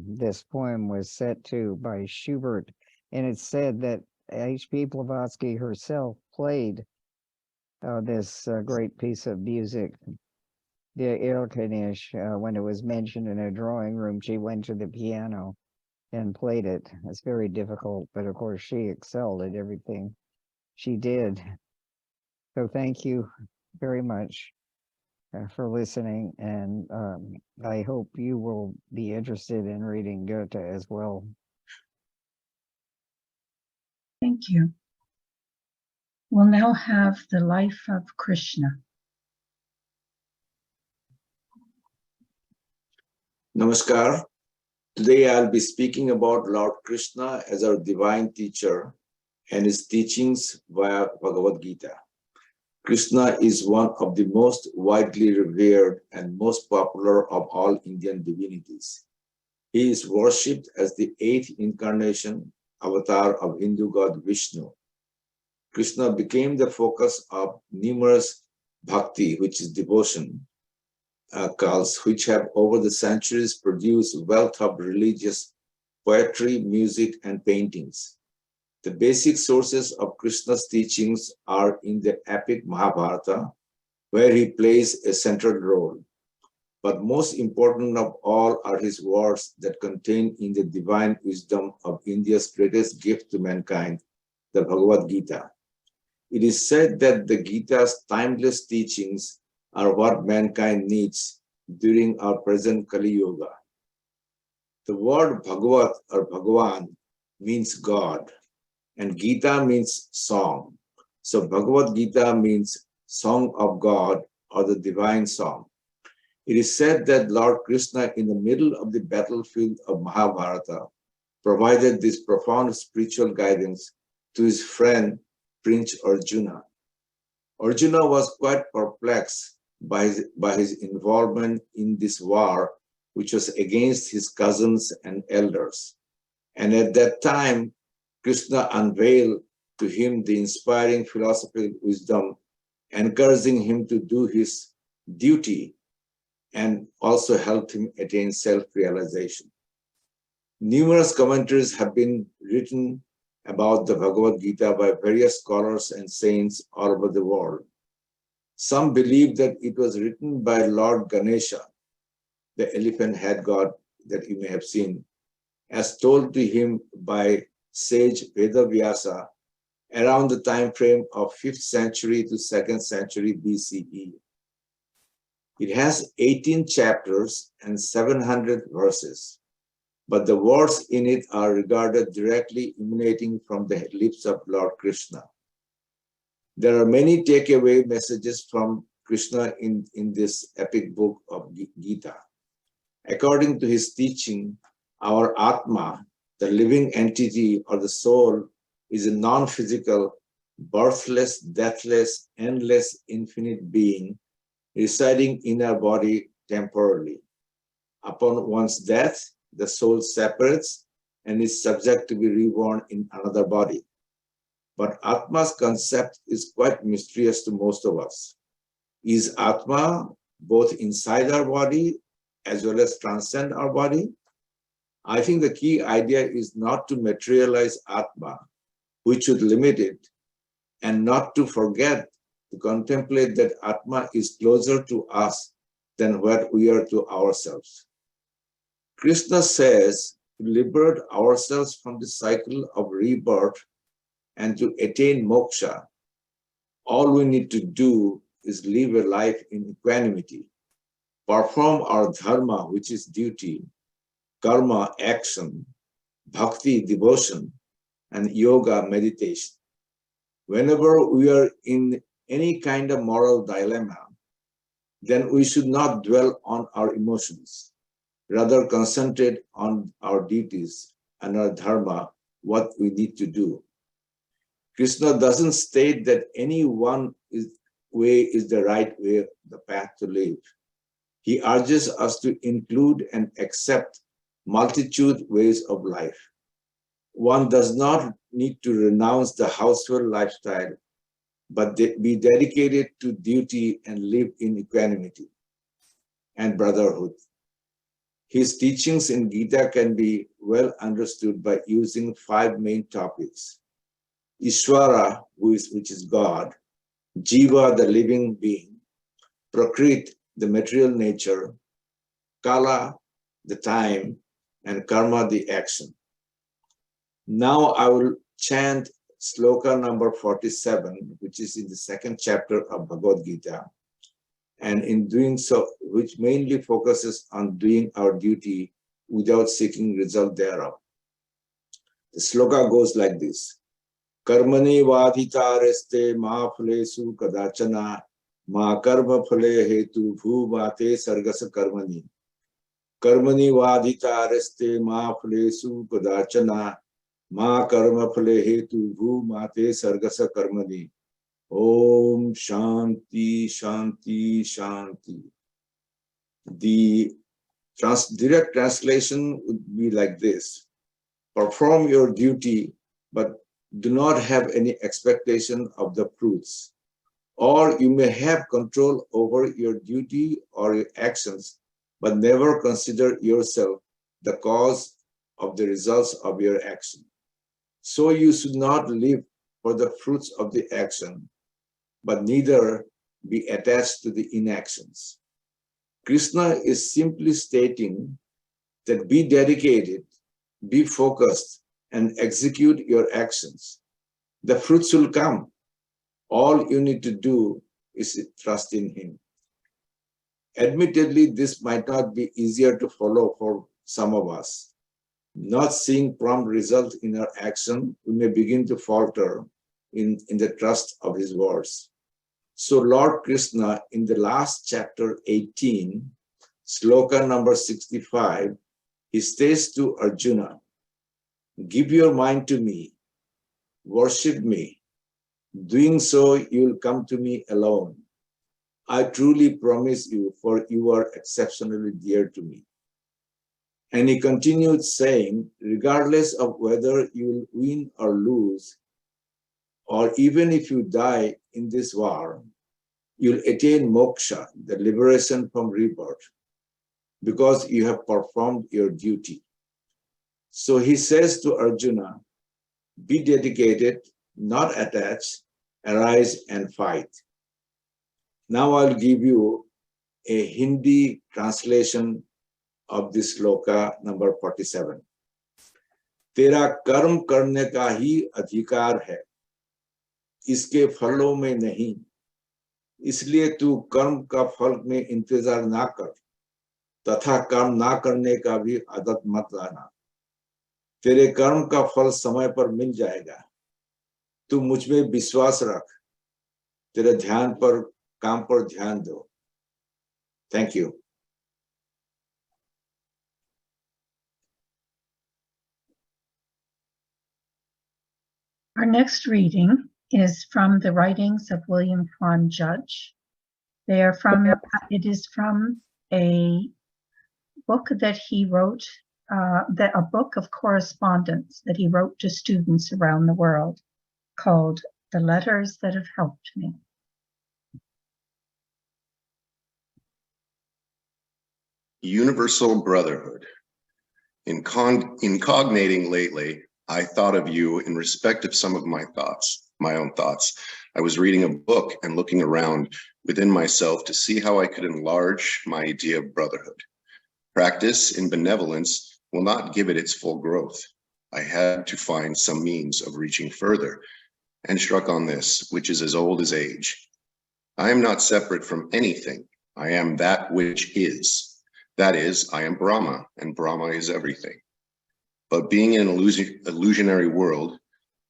[SPEAKER 9] this poem was set to by Schubert. And it's said that H.P. Blavatsky herself played this great piece of music, Der Erlkönig, when it was mentioned in a drawing room. She went to the piano and played it. It's very difficult, but of course she excelled at everything she did. So thank you very much for listening, and I hope you will be interested in reading Goethe as well.
[SPEAKER 1] Thank you. We'll now have the life of Krishna.
[SPEAKER 10] Namaskar. Today I'll be speaking about Lord Krishna as our divine teacher and his teachings via Bhagavad Gita. Krishna is one of the most widely revered and most popular of all Indian divinities. He is worshipped as the 8th incarnation avatar of Hindu god Vishnu. Krishna became the focus of numerous bhakti, which is devotion, cults, which have over the centuries produced wealth of religious poetry, music, and paintings. The basic sources of Krishna's teachings are in the epic Mahabharata, where he plays a central role. But most important of all are his words that contain in the divine wisdom of India's greatest gift to mankind, the Bhagavad Gita. It is said that the Gita's timeless teachings are what mankind needs during our present Kali Yuga. The word Bhagavat or Bhagavan means God, and Gita means song. So Bhagavad Gita means song of God or the divine song. It is said that Lord Krishna, in the middle of the battlefield of Mahabharata, provided this profound spiritual guidance to his friend Prince Arjuna. Arjuna was quite perplexed by his involvement in this war, which was against his cousins and elders. And at that time, Krishna unveiled to him the inspiring philosophical wisdom, encouraging him to do his duty and also helped him attain self-realization. Numerous commentaries have been written about the Bhagavad Gita by various scholars and saints all over the world. Some believe that it was written by Lord Ganesha, the elephant head god that you may have seen, as told to him by sage Vedavyasa around the time frame of 5th century to 2nd century BCE. It has 18 chapters and 700 verses, but the words in it are regarded directly emanating from the lips of Lord Krishna. There are many takeaway messages from Krishna in this epic book of Gita. According to his teaching, our Atma, the living entity or the soul, is a non-physical birthless, deathless, endless, infinite being residing in our body temporarily. Upon one's death, the soul separates and is subject to be reborn in another body. But Atma's concept is quite mysterious to most of us. Is Atma both inside our body as well as transcend our body? I think the key idea is not to materialize Atma, which would limit it, and not to forget to contemplate that Atma is closer to us than what we are to ourselves. Krishna says to liberate ourselves from the cycle of rebirth and to attain moksha, all we need to do is live a life in equanimity, perform our dharma, which is duty, karma, action, bhakti, devotion, and yoga, meditation. Whenever we are in any kind of moral dilemma, then we should not dwell on our emotions, rather concentrate on our duties and our dharma, what we need to do. Krishna doesn't state that any one way is the right way, the path to live. He urges us to include and accept multitude ways of life. One does not need to renounce the household lifestyle, but be dedicated to duty and live in equanimity and brotherhood. His teachings in Gita can be well understood by using 5 main topics. Ishvara, which is God, Jiva, the living being, Prakrit, the material nature, Kala, the time, and Karma, the action. Now I will chant sloka number 47, which is in the 2nd chapter of Bhagavad Gita. And in doing so, which mainly focuses on doing our duty without seeking result thereof. The sloka goes like this. Karmani vadhita reste ma phalesu kadachana ma karma phale hetu bhuvate sargasa karmani. Karmani vadhita reste ma phalesu kadachana ma karma phale hetu bhuvate sargasa karmani. Om Shanti Shanti Shanti. The direct translation would be like this. Perform your duty, but do not have any expectation of the fruits. Or you may have control over your duty or your actions, but never consider yourself the cause of the results of your action. So you should not live for the fruits of the action, but neither be attached to the inactions. Krishna is simply stating that be dedicated, be focused, and execute your actions. The fruits will come. All you need to do is trust in Him. Admittedly, this might not be easier to follow for some of us. Not seeing prompt result in our action, we may begin to falter in the trust of His words. So Lord Krishna, in the last chapter 18, sloka number 65, he states to Arjuna, give your mind to me, worship me. Doing so, you will come to me alone. I truly promise you, for you are exceptionally dear to me. And he continued saying, regardless of whether you will win or lose, or even if you die in this war, you'll attain moksha, the liberation from rebirth, because you have performed your duty. So he says to Arjuna, be dedicated, not attached, arise and fight. Now I'll give you a Hindi translation of this sloka number 47. तेरा कर्म करने का ही अधिकार है, इसके फलों में नहीं, इसलिए तू कर्म का फल में इंतजार ना कर, तथा कर्म ना करने का भी आदत मत लाना। तेरे कर्म का फल समय पर मिल जाएगा, तू मुझ में विश्वास रख, तेरे ध्यान पर काम पर ध्यान दो। Thank you.
[SPEAKER 1] Our next reading is from the writings of William Fawn Judge. It is from a book that he wrote, a book of correspondence that he wrote to students around the world called The Letters That Have Helped Me.
[SPEAKER 11] Universal brotherhood. In cognating lately, I thought of you in respect of some of my own thoughts. I was reading a book and looking around within myself to see how I could enlarge my idea of brotherhood. Practice in benevolence will not give it its full growth. I had to find some means of reaching further and struck on this, which is as old as age. I am not separate from anything. I am that which is. That is, I am Brahma, and Brahma is everything. But being in an illusionary world,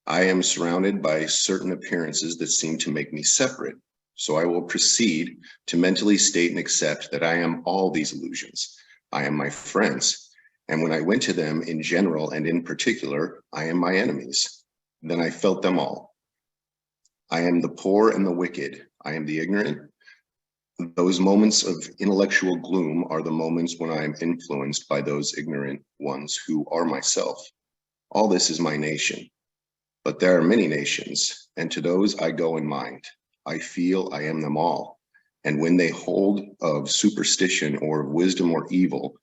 [SPEAKER 11] I am surrounded by certain appearances that seem to make me separate. So I will proceed to mentally state and accept that I am all these illusions. I am my friends. And when I went to them in general and in particular, I am my enemies. Then I felt them all. I am the poor and the wicked. I am the ignorant. Those moments of intellectual gloom are the moments when I am influenced by those ignorant ones who are myself. All this is my nation. But there are many nations, and to those I go in mind. I feel I am them all. And when they hold of superstition or of wisdom or evil,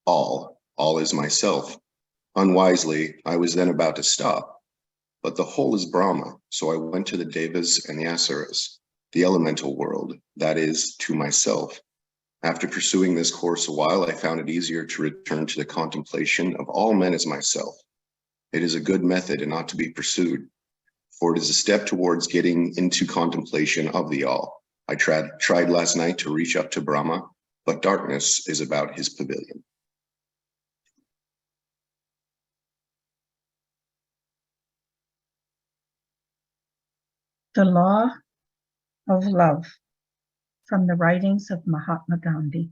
[SPEAKER 11] all is myself. Unwisely, I was then about to stop. But the whole is Brahma, so I went to the Devas and the Asuras, the elemental world, that is, to myself. After pursuing this course a while, I found it easier to return to the contemplation of all men as myself. It is a good method and not to be pursued, for it is a step towards getting into contemplation of the all. I tried last night to reach up to Brahma, but darkness is about his pavilion.
[SPEAKER 1] The Law of Love, from the writings of Mahatma Gandhi.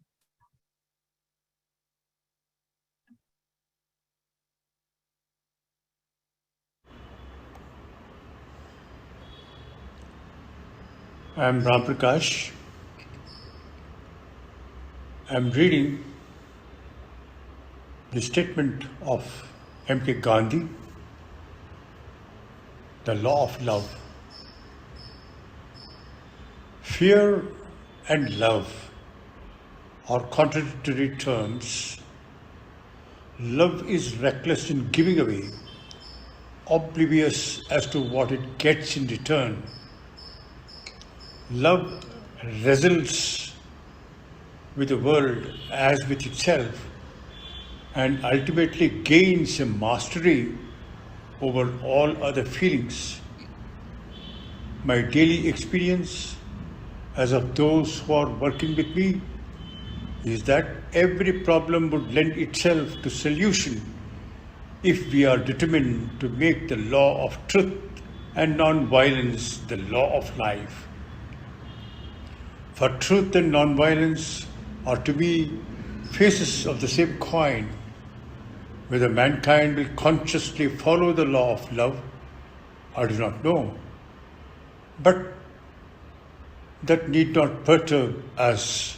[SPEAKER 12] I am Ram Prakash. I am reading the statement of M.K. Gandhi, The Law of Love. Fear and love are contradictory terms. Love is reckless in giving away, oblivious as to what it gets in return. Love wrestles with the world as with itself and ultimately gains a mastery over all other feelings. My daily experience, as of those who are working with me, is that every problem would lend itself to solution if we are determined to make the law of truth and non-violence the law of life. For truth and non-violence are to be faces of the same coin. Whether mankind will consciously follow the law of love, I do not know. But that need not perturb us.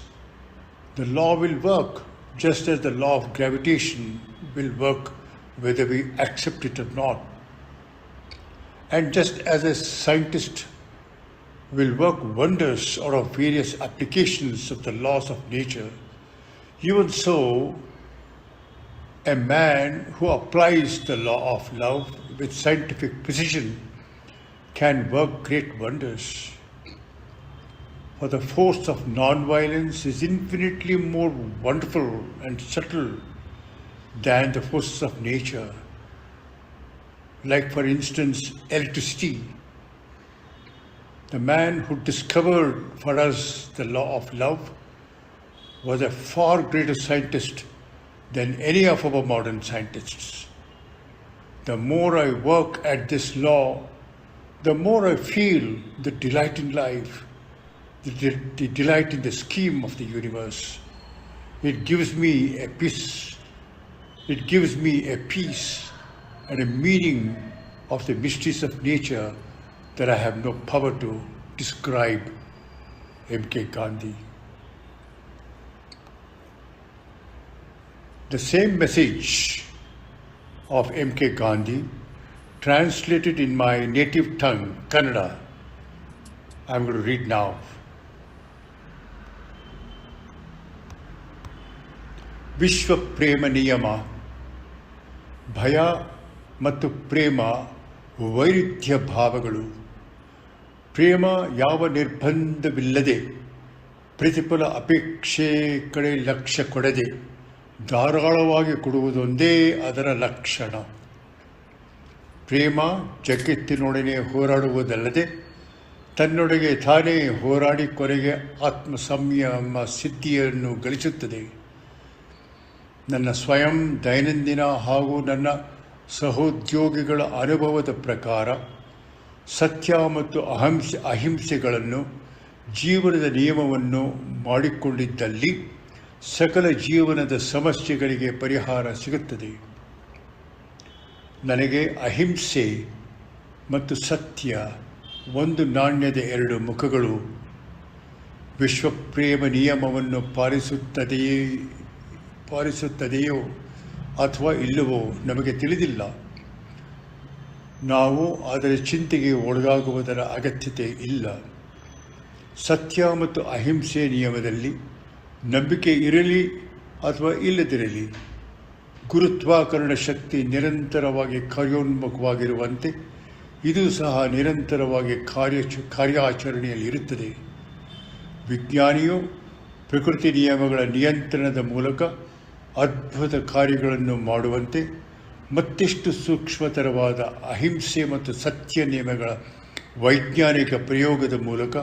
[SPEAKER 12] The law will work just as the law of gravitation will work whether we accept it or not. And just as a scientist will work wonders out of various applications of the laws of nature, even so, a man who applies the law of love with scientific precision can work great wonders. For the force of non-violence is infinitely more wonderful and subtle than the forces of nature. Like, for instance, electricity. The man who discovered for us the law of love was a far greater scientist than any of our modern scientists. The more I work at this law, the more I feel the delight in life, the delight in the scheme of the universe. It gives me a peace. It gives me a peace and a meaning of the mysteries of nature that I have no power to describe M.K. Gandhi. The same message of M.K. Gandhi, translated in my native tongue, Kannada, I'm going to read now. ವಿಶ್ವ ಪ್ರೇಮ ನಿಯಮ ಭಯ ಮತ್ತು ಪ್ರೇಮ ವೈರುಧ್ಯ ಭಾವಗಳು. ಪ್ರೇಮ ಯಾವ ನಿರ್ಬಂಧವಿಲ್ಲದೆ ಪ್ರತಿಫಲ ಅಪೇಕ್ಷೆ ಕಡೆ ಲಕ್ಷ್ಯ ಕೊಡದೆ ಧಾರಾಳವಾಗಿ ಕೊಡುವುದೊಂದೇ ಅದರ ಲಕ್ಷಣ. ಪ್ರೇಮ ಜಗತ್ತಿನೊಡನೆ ಹೋರಾಡುವುದಲ್ಲದೆ ತನ್ನೊಳಗೆ ತಾನೇ ಹೋರಾಡಿ ಕೊನೆಗೆ ಆತ್ಮ ಸಂಯಮ ಸಿದ್ಧಿಯನ್ನು ಗಳಿಸುತ್ತದೆ. ನನ್ನ ಸ್ವಯಂ ದೈನಂದಿನ ಹಾಗೂ ನನ್ನ ಸಹೋದ್ಯೋಗಿಗಳ ಅನುಭವದ ಪ್ರಕಾರ ಸತ್ಯ ಮತ್ತು ಅಹಿಂಸೆಗಳನ್ನು ಜೀವನದ ನಿಯಮವನ್ನು ಮಾಡಿಕೊಂಡಿದ್ದಲ್ಲಿ ಸಕಲ ಜೀವನದ ಸಮಸ್ಯೆಗಳಿಗೆ ಪರಿಹಾರ ಸಿಗುತ್ತದೆ. ನನಗೆ ಅಹಿಂಸೆ ಮತ್ತು ಸತ್ಯ ಒಂದು ನಾಣ್ಯದ ಎರಡು ಮುಖಗಳು. ವಿಶ್ವಪ್ರೇಮ ನಿಯಮವನ್ನು ಪಾಲಿಸುತ್ತದೆಯೋ ಅಥವಾ ಇಲ್ಲವೋ ನಮಗೆ ತಿಳಿದಿಲ್ಲ. ನಾವು ಅದರ ಚಿಂತೆಗೆ ಒಳಗಾಗುವುದರ ಅಗತ್ಯತೆ ಇಲ್ಲ. ಸತ್ಯ ಮತ್ತು ಅಹಿಂಸೆ ನಿಯಮದಲ್ಲಿ ನಂಬಿಕೆ ಇರಲಿ ಅಥವಾ ಇಲ್ಲದಿರಲಿ, ಗುರುತ್ವಾಕರ್ಷಣ ಶಕ್ತಿ ನಿರಂತರವಾಗಿ ಕಾರ್ಯೋನ್ಮುಖವಾಗಿರುವಂತೆ ಇದು ಸಹ ನಿರಂತರವಾಗಿ ಕಾರ್ಯಾಚರಣೆಯಲ್ಲಿ ಇರುತ್ತದೆ. ವಿಜ್ಞಾನಿಯು ಪ್ರಕೃತಿ ನಿಯಮಗಳ ನಿಯಂತ್ರಣದ ಮೂಲಕ ಅದ್ಭುತ ಕಾರ್ಯಗಳನ್ನು ಮಾಡುವಂತೆ ಮತ್ತೆಷ್ಟು ಸೂಕ್ಷ್ಮತರವಾದ ಅಹಿಂಸೆ ಮತ್ತು ಸತ್ಯ ನಿಯಮಗಳ ವೈಜ್ಞಾನಿಕ ಪ್ರಯೋಗದ ಮೂಲಕ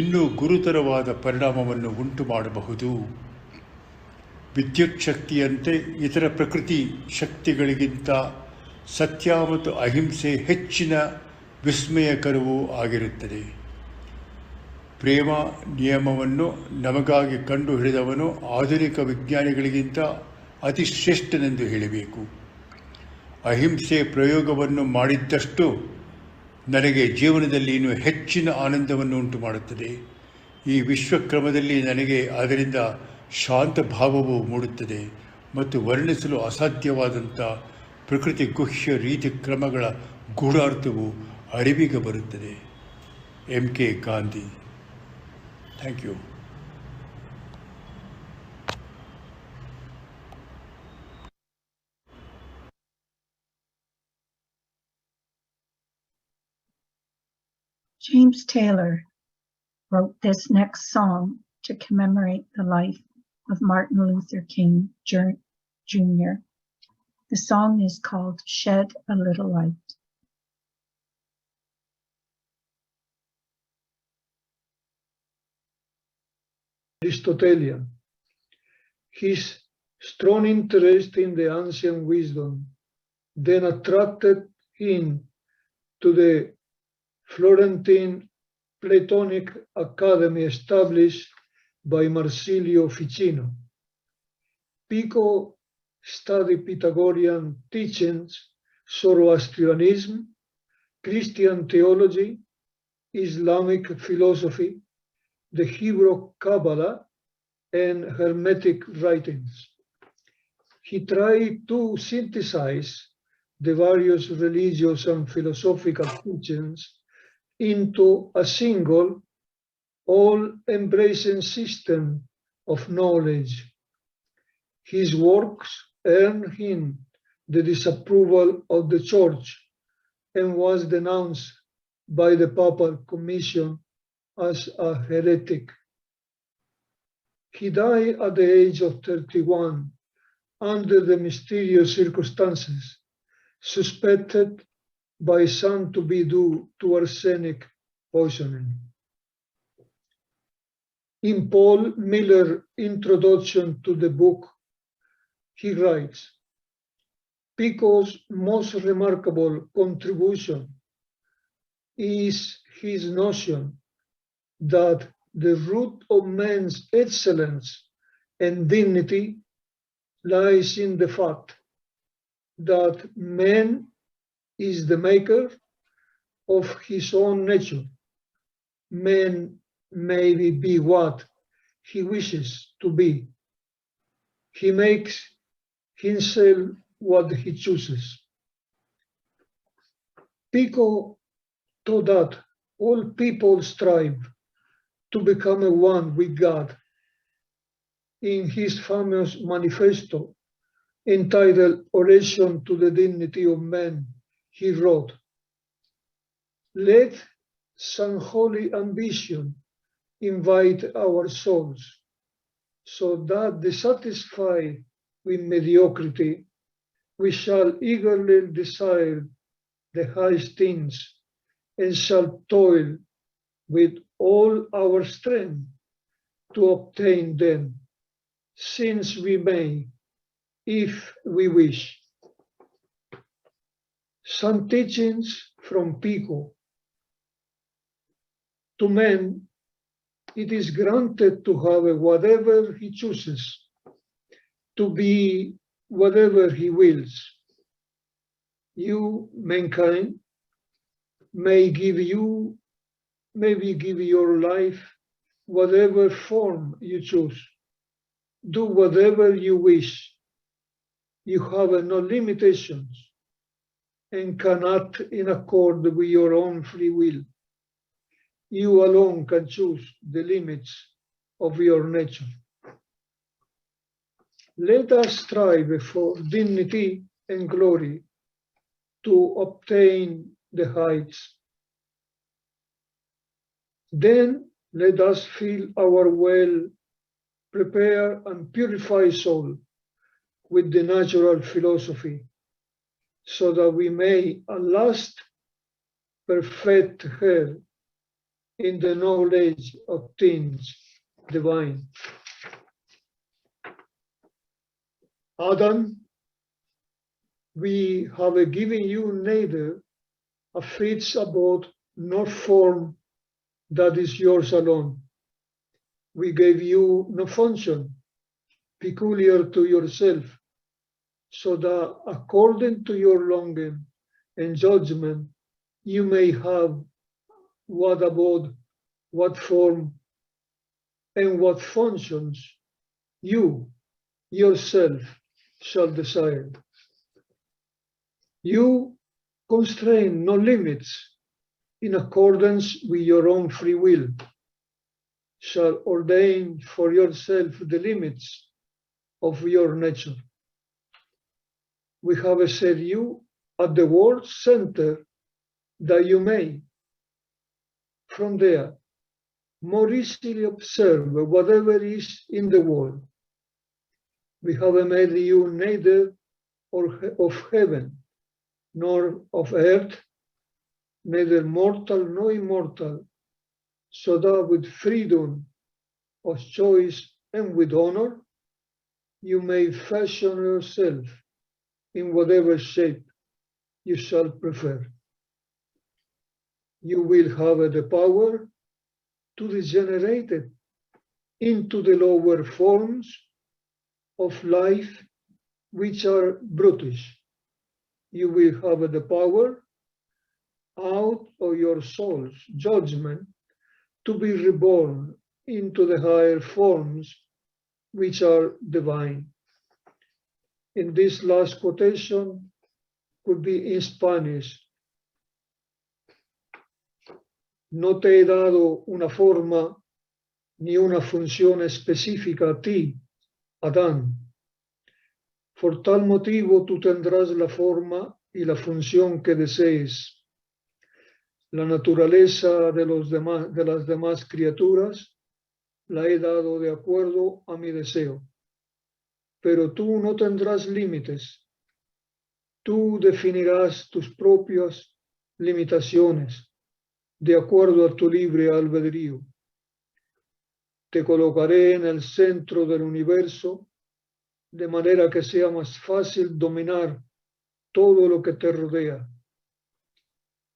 [SPEAKER 12] ಇನ್ನೂ ಗುರುತರವಾದ ಪರಿಣಾಮವನ್ನು ಉಂಟು ಮಾಡಬಹುದು. ವಿದ್ಯುತ್ ಶಕ್ತಿಯಂತೆ ಇತರ ಪ್ರಕೃತಿ ಶಕ್ತಿಗಳಿಗಿಂತ ಸತ್ಯ ಮತ್ತು ಅಹಿಂಸೆ ಹೆಚ್ಚಿನ ವಿಸ್ಮಯಕರವೂ ಆಗಿರುತ್ತದೆ. ಪ್ರೇಮ ನಿಯಮವನ್ನು ನಮಗಾಗಿ ಕಂಡುಹಿಡಿದವನು ಆಧುನಿಕ ವಿಜ್ಞಾನಿಗಳಿಗಿಂತ ಅತಿ ಶ್ರೇಷ್ಠನೆಂದು ಹೇಳಬೇಕು. ಅಹಿಂಸೆ ಪ್ರಯೋಗವನ್ನು ಮಾಡಿದ್ದಷ್ಟು ನನಗೆ ಜೀವನದಲ್ಲಿ ಇನ್ನೂ ಹೆಚ್ಚಿನ ಆನಂದವನ್ನು ಉಂಟು ಮಾಡುತ್ತದೆ. ಈ ವಿಶ್ವಕ್ರಮದಲ್ಲಿ ನನಗೆ ಅದರಿಂದ ಶಾಂತ ಭಾವವು ಮೂಡುತ್ತದೆ ಮತ್ತು ವರ್ಣಿಸಲು ಅಸಾಧ್ಯವಾದಂಥ ಪ್ರಕೃತಿ ಗುಹ್ಯ ರೀತಿ ಕ್ರಮಗಳ ಗೂಢಾರ್ಥವು ಅರಿವಿಗೆ ಬರುತ್ತದೆ. M.K. Gandhi. Thank you.
[SPEAKER 1] James Taylor wrote this next song to commemorate the life of Martin Luther King Jr. The song is called Shed a Little Light.
[SPEAKER 13] Aristotelian. His strong interest in the ancient wisdom then attracted him to the Florentine Platonic Academy established by Marsilio Ficino. Pico studied Pythagorean teachings, Zoroastrianism, Christian theology, Islamic philosophy, the Hebrew Kabbalah, and Hermetic writings. He tried to synthesize the various religious and philosophical teachings into a single, all-embracing system of knowledge. His works earned him the disapproval of the Church and was denounced by the Papal Commission as a heretic. He died at the age of 31 under the mysterious circumstances, suspected by some to be due to arsenic poisoning. In Paul Miller's introduction to the book, he writes, Pico's most remarkable contribution is his notion that the root of man's excellence and dignity lies in the fact that man is the maker of his own nature, man may be what he wishes to be. He makes himself what he chooses. Pico taught that all people strive to become one with God. In his famous manifesto entitled Oration to the Dignity of Man, he wrote, "Let some holy ambition invite our souls, so that dissatisfied with mediocrity, we shall eagerly desire the highest things and shall toil with all our strength to obtain them, since we may, if we wish." Some teachings from Pico. To man, it is granted to have whatever he chooses, to be whatever he wills. You, mankind, maybe give your life whatever form you choose. Do whatever you wish. You have no limitations and cannot in accord with your own free will. You alone can choose the limits of your nature. Let us strive for dignity and glory to obtain the heights. Then let us fill our well-prepared and purified soul with the natural philosophy, so that we may at last perfect her in the knowledge of things divine. Adam, we have given you neither a fixed abode nor form that is yours alone. We gave you no function peculiar to yourself, so that according to your longing and judgment, you may have what abode, what form, and what functions you yourself shall desire. You constrain no limits in accordance with your own free will, shall ordain for yourself the limits of your nature. We have set you at the world's center, that you may, from there, more easily observe whatever is in the world. We have made you neither of heaven nor of earth, neither mortal nor immortal, so that with freedom of choice and with honor, you may fashion yourself in whatever shape you shall prefer. You will have the power to degenerate it into the lower forms of life, which are brutish. You will have the power out of your soul's judgment to be reborn into the higher forms, which are divine. In this last quotation could be in Spanish. No te he dado una forma ni una función específica a ti, Adán. Por tal motivo tú tendrás la forma y la función que desees. La naturaleza de las demás criaturas la he dado de acuerdo a mi deseo. Pero tú no tendrás límites. Tú definirás tus propias limitaciones de acuerdo a tu libre albedrío. Te colocaré en el centro del universo, de manera que sea más fácil dominar todo lo que te rodea.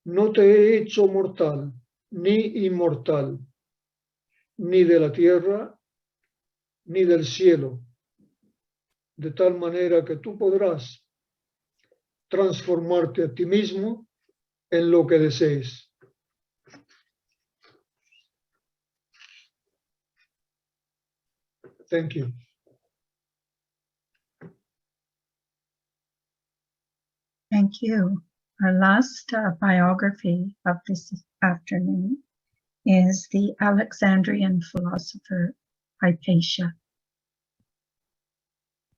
[SPEAKER 13] No te he hecho mortal ni inmortal, ni de la tierra ni del cielo, de tal manera que tú podrás transformarte a ti mismo en lo que desees. Thank you.
[SPEAKER 1] Thank you. Our last biography of this afternoon is the Alexandrian philosopher Hypatia.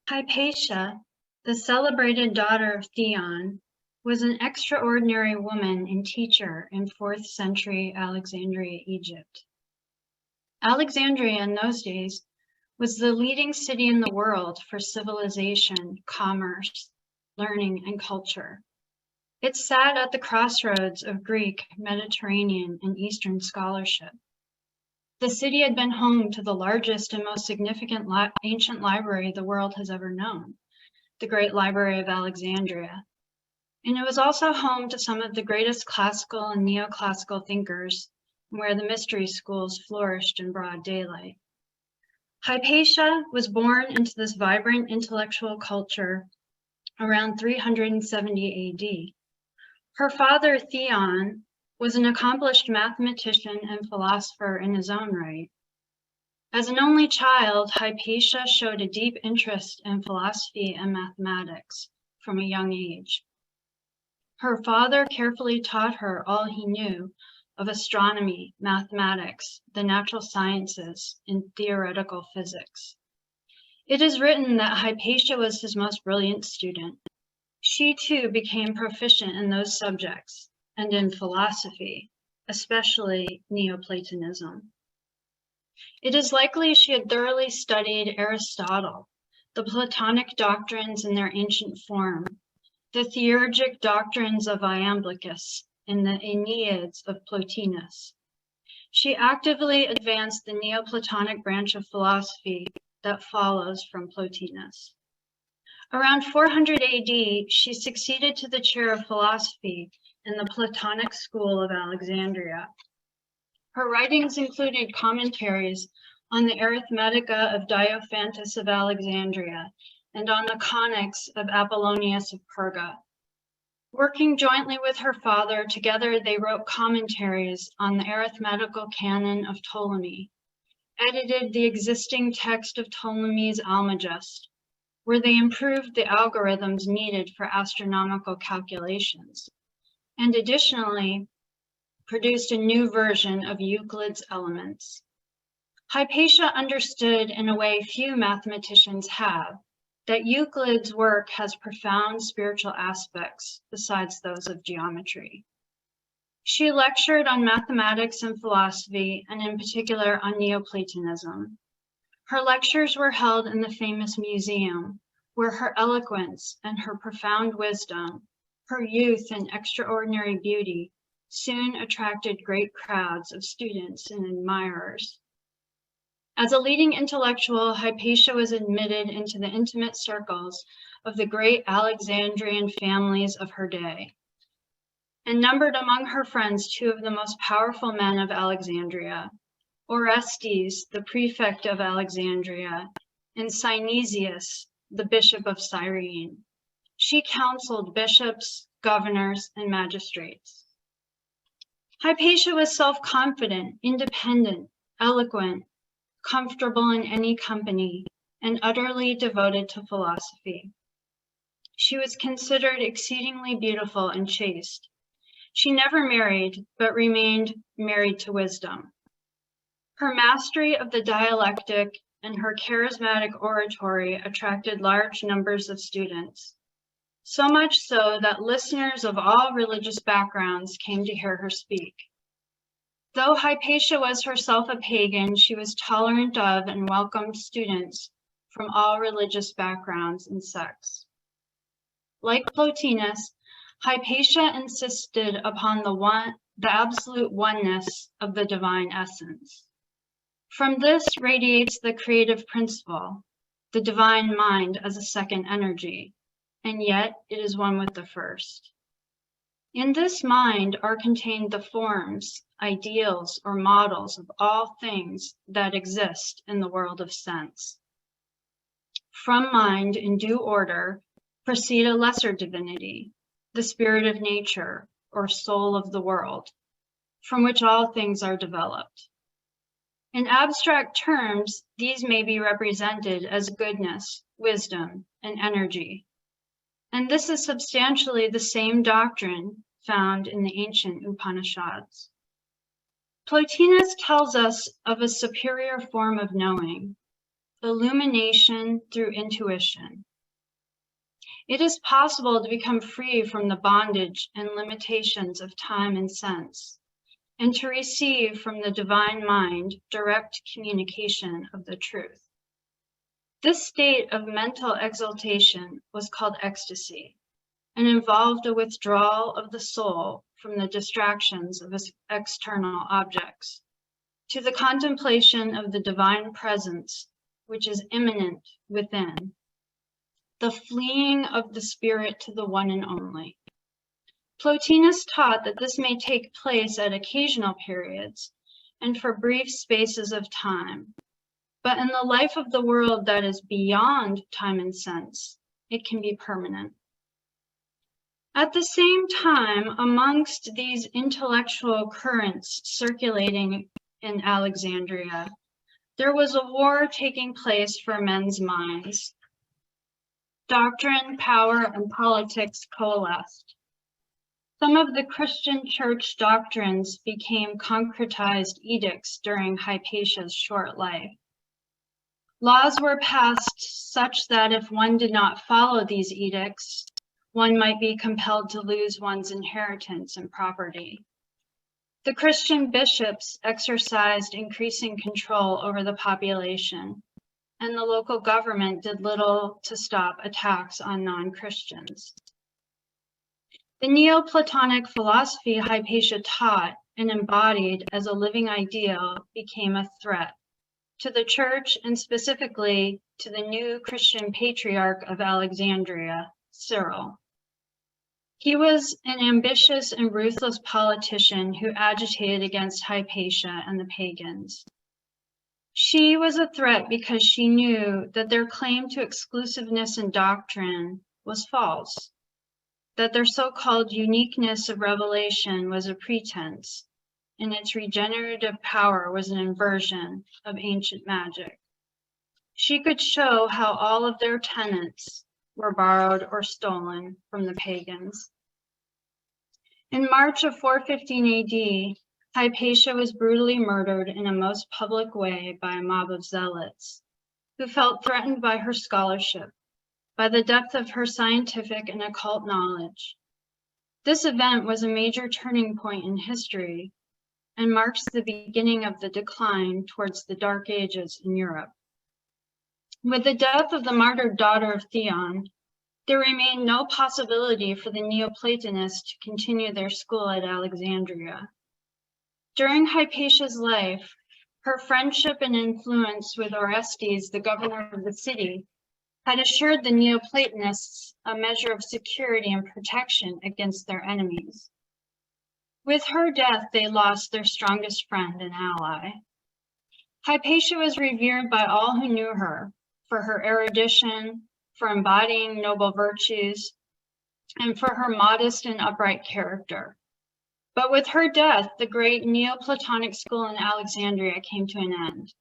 [SPEAKER 14] Hypatia, the celebrated daughter of Theon, was an extraordinary woman and teacher in 4th century Alexandria, Egypt. Alexandria in those days was the leading city in the world for civilization, commerce, learning, and culture. It sat at the crossroads of Greek, Mediterranean, and Eastern scholarship. The city had been home to the largest and most significant ancient library the world has ever known, the Great Library of Alexandria. And it was also home to some of the greatest classical and neoclassical thinkers, where the mystery schools flourished in broad daylight. Hypatia was born into this vibrant intellectual culture around 370 AD. Her father, Theon, was an accomplished mathematician and philosopher in his own right. As an only child, Hypatia showed a deep interest in philosophy and mathematics from a young age. Her father carefully taught her all he knew of astronomy, mathematics, the natural sciences, and theoretical physics. It is written that Hypatia was his most brilliant student. She too became proficient in those subjects and in philosophy, especially Neoplatonism. It is likely she had thoroughly studied Aristotle, the Platonic doctrines in their ancient form, the theurgic doctrines of Iamblichus, and the Aeneids of Plotinus. She actively advanced the Neoplatonic branch of philosophy that follows from Plotinus. Around 400 AD, she succeeded to the chair of philosophy in the Platonic school of Alexandria. Her writings included commentaries on the Arithmetica of Diophantus of Alexandria and on the Conics of Apollonius of Perga. Working jointly with her father, together they wrote commentaries on the arithmetical canon of Ptolemy, edited the existing text of Ptolemy's Almagest, where they improved the algorithms needed for astronomical calculations, and additionally produced a new version of Euclid's Elements. Hypatia understood in a way few mathematicians have that Euclid's work has profound spiritual aspects besides those of geometry. She lectured on mathematics and philosophy, and in particular on Neoplatonism. Her lectures were held in the famous museum, where her eloquence and her profound wisdom, her youth and extraordinary beauty soon attracted great crowds of students and admirers. As a leading intellectual, Hypatia was admitted into the intimate circles of the great Alexandrian families of her day, and numbered among her friends two of the most powerful men of Alexandria, Orestes, the prefect of Alexandria, and Synesius, the bishop of Cyrene. She counseled bishops, governors, and magistrates. Hypatia was self-confident, independent, eloquent, comfortable in any company, and utterly devoted to philosophy. She was considered exceedingly beautiful and chaste. She never married, but remained married to wisdom. Her mastery of the dialectic and her charismatic oratory attracted large numbers of students, so much so that listeners of all religious backgrounds came to hear her speak. Though Hypatia was herself a pagan, she was tolerant of and welcomed students from all religious backgrounds and sects. Like Plotinus, Hypatia insisted upon the absolute oneness of the divine essence. From this radiates the creative principle, the divine mind as a second energy, and yet it is one with the first. In this mind are contained the forms, ideals, or models of all things that exist in the world of sense. From mind, in due order, proceed a lesser divinity, the spirit of nature, or soul of the world, from which all things are developed. In abstract terms, these may be represented as goodness, wisdom, and energy. And this is substantially the same doctrine found in the ancient Upanishads. Plotinus tells us of a superior form of knowing, illumination through intuition. It is possible to become free from the bondage and limitations of time and sense, and to receive from the divine mind direct communication of the truth. This state of mental exaltation was called ecstasy, and involved a withdrawal of the soul from the distractions of external objects to the contemplation of the divine presence, which is immanent within, the fleeing of the spirit to the one and only. Plotinus taught that this may take place at occasional periods and for brief spaces of time, but in the life of the world that is beyond time and sense, it can be permanent. At the same time, amongst these intellectual currents circulating in Alexandria, there was a war taking place for men's minds. Doctrine, power, and politics coalesced. Some of the Christian church doctrines became concretized edicts during Hypatia's short life. Laws were passed such that if one did not follow these edicts, one might be compelled to lose one's inheritance and property. The Christian bishops exercised increasing control over the population, and the local government did little to stop attacks on non-Christians. The Neoplatonic philosophy Hypatia taught and embodied as a living ideal became a threat to the church and specifically to the new Christian patriarch of Alexandria, Cyril. He was an ambitious and ruthless politician who agitated against Hypatia and the pagans. She was a threat because she knew that their claim to exclusiveness in doctrine was false, that their so-called uniqueness of revelation was a pretense, and its regenerative power was an inversion of ancient magic. She could show how all of their tenets were borrowed or stolen from the pagans. In March of 415 AD, Hypatia was brutally murdered in a most public way by a mob of zealots, who felt threatened by her scholarship, by the depth of her scientific and occult knowledge. This event was a major turning point in history and marks the beginning of the decline towards the Dark Ages in Europe. With the death of the martyred daughter of Theon, there remained no possibility for the Neoplatonists to continue their school at Alexandria. During Hypatia's life, her friendship and influence with Orestes, the governor of the city, had assured the Neoplatonists a measure of security and protection against their enemies. With her death, they lost their strongest friend and ally. Hypatia was revered by all who knew her for her erudition, for embodying noble virtues, and for her modest and upright character. But with her death, the great Neoplatonic school in Alexandria came to an end.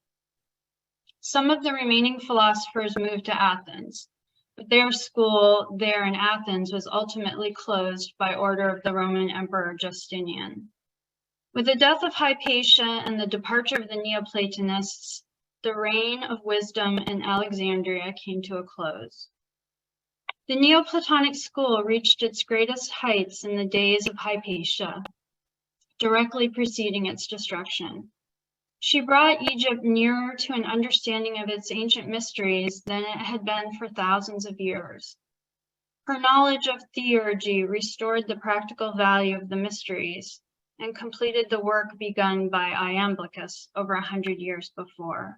[SPEAKER 14] Some of the remaining philosophers moved to Athens, but their school there in Athens was ultimately closed by order of the Roman Emperor Justinian. With the death of Hypatia and the departure of the Neoplatonists, the reign of wisdom in Alexandria came to a close. The Neoplatonic school reached its greatest heights in the days of Hypatia, directly preceding its destruction. She brought Egypt nearer to an understanding of its ancient mysteries than it had been for thousands of years. Her knowledge of theurgy restored the practical value of the mysteries and completed the work begun by Iamblichus over 100 years before.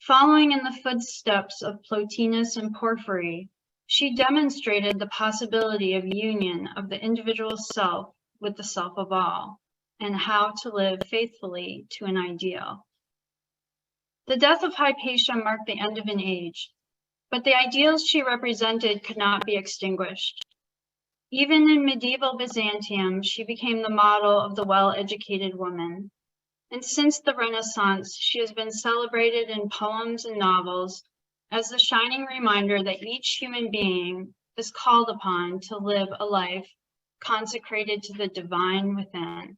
[SPEAKER 14] Following in the footsteps of Plotinus and Porphyry, she demonstrated the possibility of union of the individual self with the self of all, and how to live faithfully to an ideal. The death of Hypatia marked the end of an age, but the ideals she represented could not be extinguished. Even in medieval Byzantium, she became the model of the well-educated woman. And since the Renaissance, she has been celebrated in poems and novels as the shining reminder that each human being is called upon to live a life consecrated to the divine within.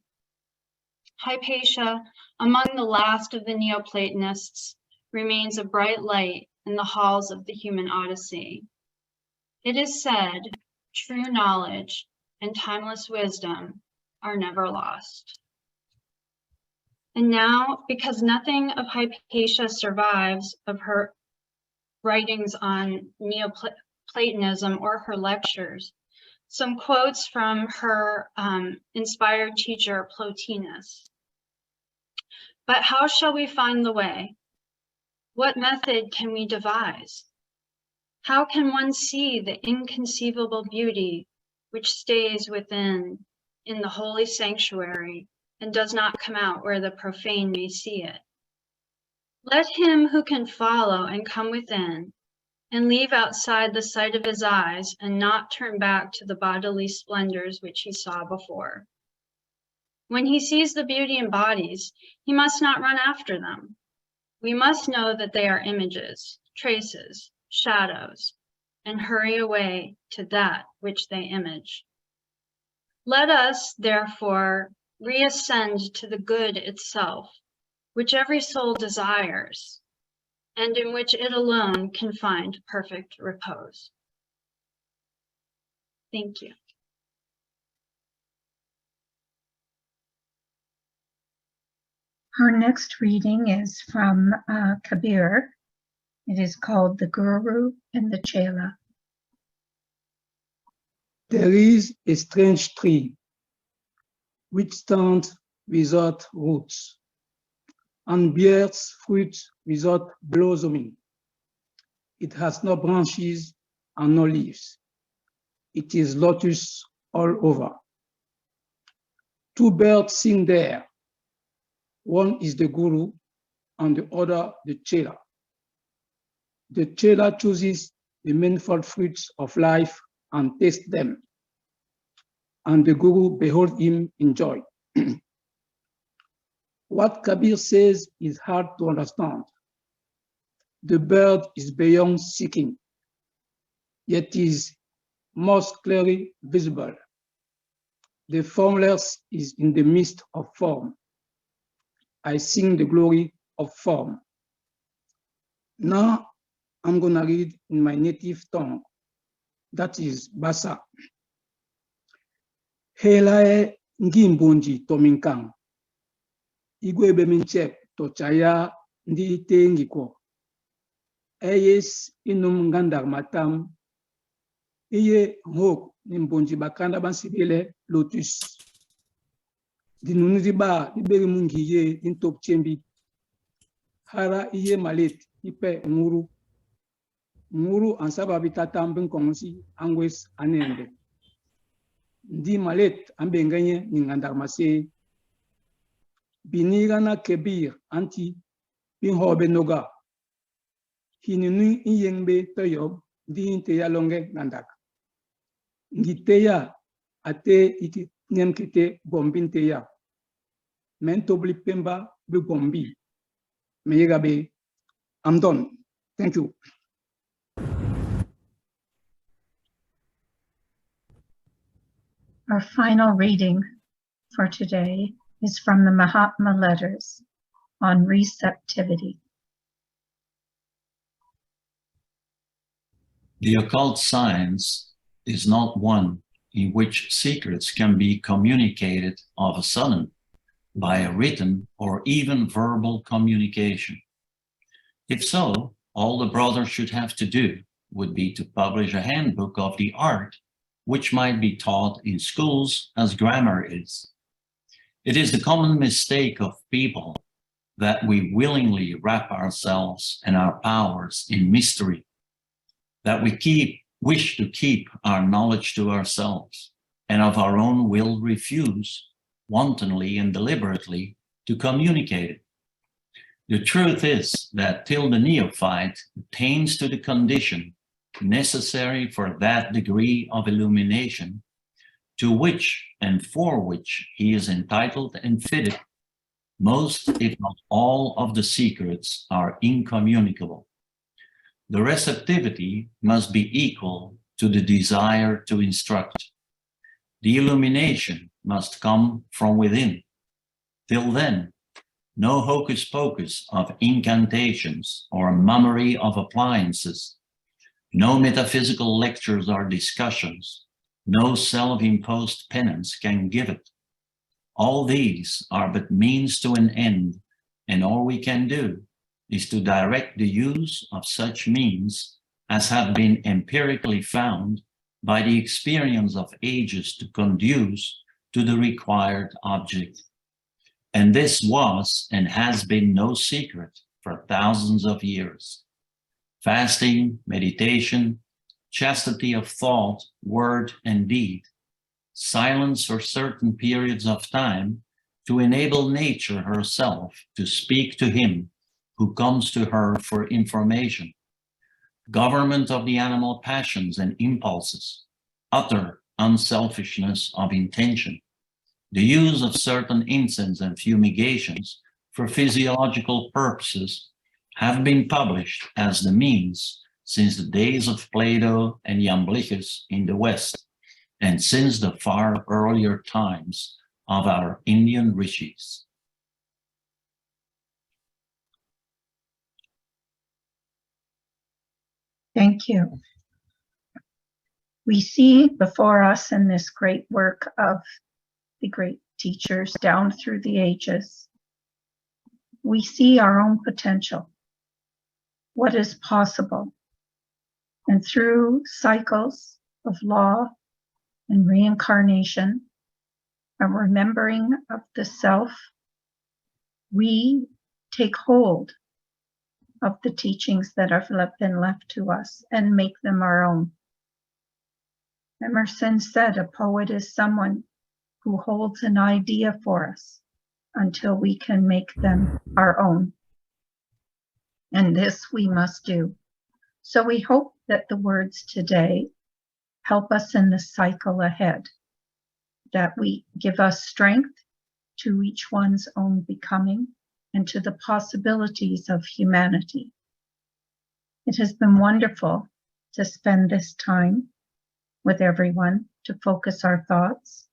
[SPEAKER 14] Hypatia, among the last of the Neoplatonists, remains a bright light in the halls of the human odyssey. It is said, true knowledge and timeless wisdom are never lost. And now, because nothing of Hypatia survives of her writings on Neoplatonism or her lectures, some quotes from her inspired teacher, Plotinus. But how shall we find the way? What method can we devise? How can one see the inconceivable beauty which stays within in the holy sanctuary and does not come out where the profane may see it? Let him who can follow and come within and leave outside the sight of his eyes and not turn back to the bodily splendors which he saw before. When he sees the beauty in bodies, he must not run after them. We must know that they are images, traces, shadows, and hurry away to that which they image. Let us, therefore, reascend to the good itself, which every soul desires, and in which it alone can find perfect repose. Thank you.
[SPEAKER 1] Our next reading is from Kabir. It is called The Guru and the Chela.
[SPEAKER 15] There is a strange tree which stands without roots and bears fruit without blossoming. It has no branches and no leaves. It is lotus all over. Two birds sing there. One is the Guru and the other the Chela. The Chela chooses the manifold fruits of life and tastes them, and the Guru beholds him in joy. What Kabir says is hard to understand. The bird is beyond seeking, yet is most clearly visible. The formless is in the midst of form. I sing the glory of form. Now I'm gonna read in my native tongue, that is Basa. Helae ngimbunji tominkang. Igwebe minchep tochaya ndi itengiko. Eyes inum ngandar matam. Iye hok nimbunji bakanda bansibile lotus. Dinuniziba iberi mungiye intop chembi. Hara iye malet ipe nguru. Nguru ansaba bitata mbinkonsi angwes anende. Ndi malet ambenganye ningandar mase. Binigana kebir anti binhobe noga. Hininu iyengbe toyob di inteya longe nandak. Ngiteya ate iti nyemkite bombinteya. Mentobli pemba be bombi. Meyegabe, I'm done. Thank you.
[SPEAKER 1] Our final reading for today is from the Mahatma Letters on receptivity.
[SPEAKER 16] The occult science is not one in which secrets can be communicated of a sudden by a written or even verbal communication. If so, all the brother should have to do would be to publish a handbook of the art, which might be taught in schools as grammar is. It is the common mistake of people that we willingly wrap ourselves and our powers in mystery, that we wish to keep our knowledge to ourselves, and of our own will refuse, wantonly and deliberately, to communicate it. The truth is that till the neophyte attains to the condition necessary for that degree of illumination, to which and for which he is entitled and fitted, most, if not all, of the secrets are incommunicable. The receptivity must be equal to the desire to instruct. The illumination must come from within. Till then, no hocus pocus of incantations or mummery of appliances, no metaphysical lectures or discussions, no self-imposed penance can give it. All these are but means to an end, and all we can do is to direct the use of such means as have been empirically found by the experience of ages to conduce to the required object. And this was and has been no secret for thousands of years. Fasting, meditation, chastity of thought, word, and deed, silence for certain periods of time to enable nature herself to speak to him who comes to her for information, government of the animal passions and impulses, utter unselfishness of intention, the use of certain incense and fumigations for physiological purposes have been published as the means since the days of Plato and Iamblichus in the West, and since the far earlier times of our Indian rishis.
[SPEAKER 1] Thank you. We see before us in this great work of the great teachers down through the ages, we see our own potential, what is possible. And through cycles of law and reincarnation, a remembering of the self, we take hold of the teachings that have been left to us and make them our own. Emerson said, a poet is someone who holds an idea for us until we can make them our own. And this we must do. So we hope that the words today help us in the cycle ahead, that we give us strength to each one's own becoming and to the possibilities of humanity. It has been wonderful to spend this time with everyone, to focus our thoughts,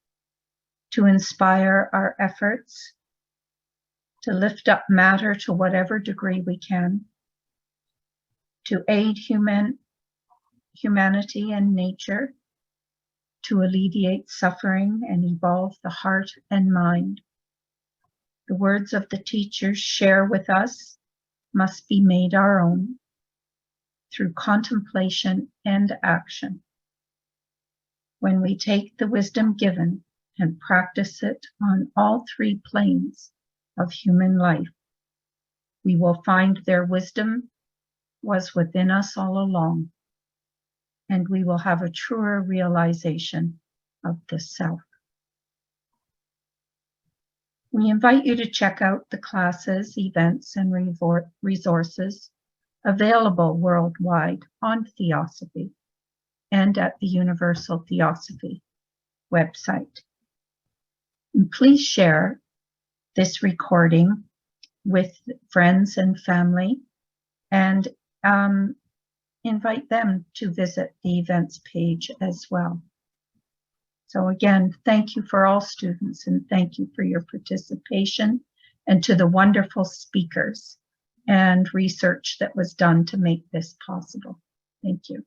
[SPEAKER 1] to inspire our efforts, to lift up matter to whatever degree we can, to aid humanity and nature, to alleviate suffering and evolve the heart and mind. The words of the teachers share with us must be made our own through contemplation and action. When we take the wisdom given and practice it on all three planes of human life, we will find their wisdom was within us all along, and we will have a truer realization of the self. We invite you to check out the classes, events, and resources available worldwide on Theosophy and at the Universal Theosophy website. And please share this recording with friends and family, and invite them to visit the events page as well. So again, thank you for all students, and thank you for your participation, and to the wonderful speakers and research that was done to make this possible. Thank you.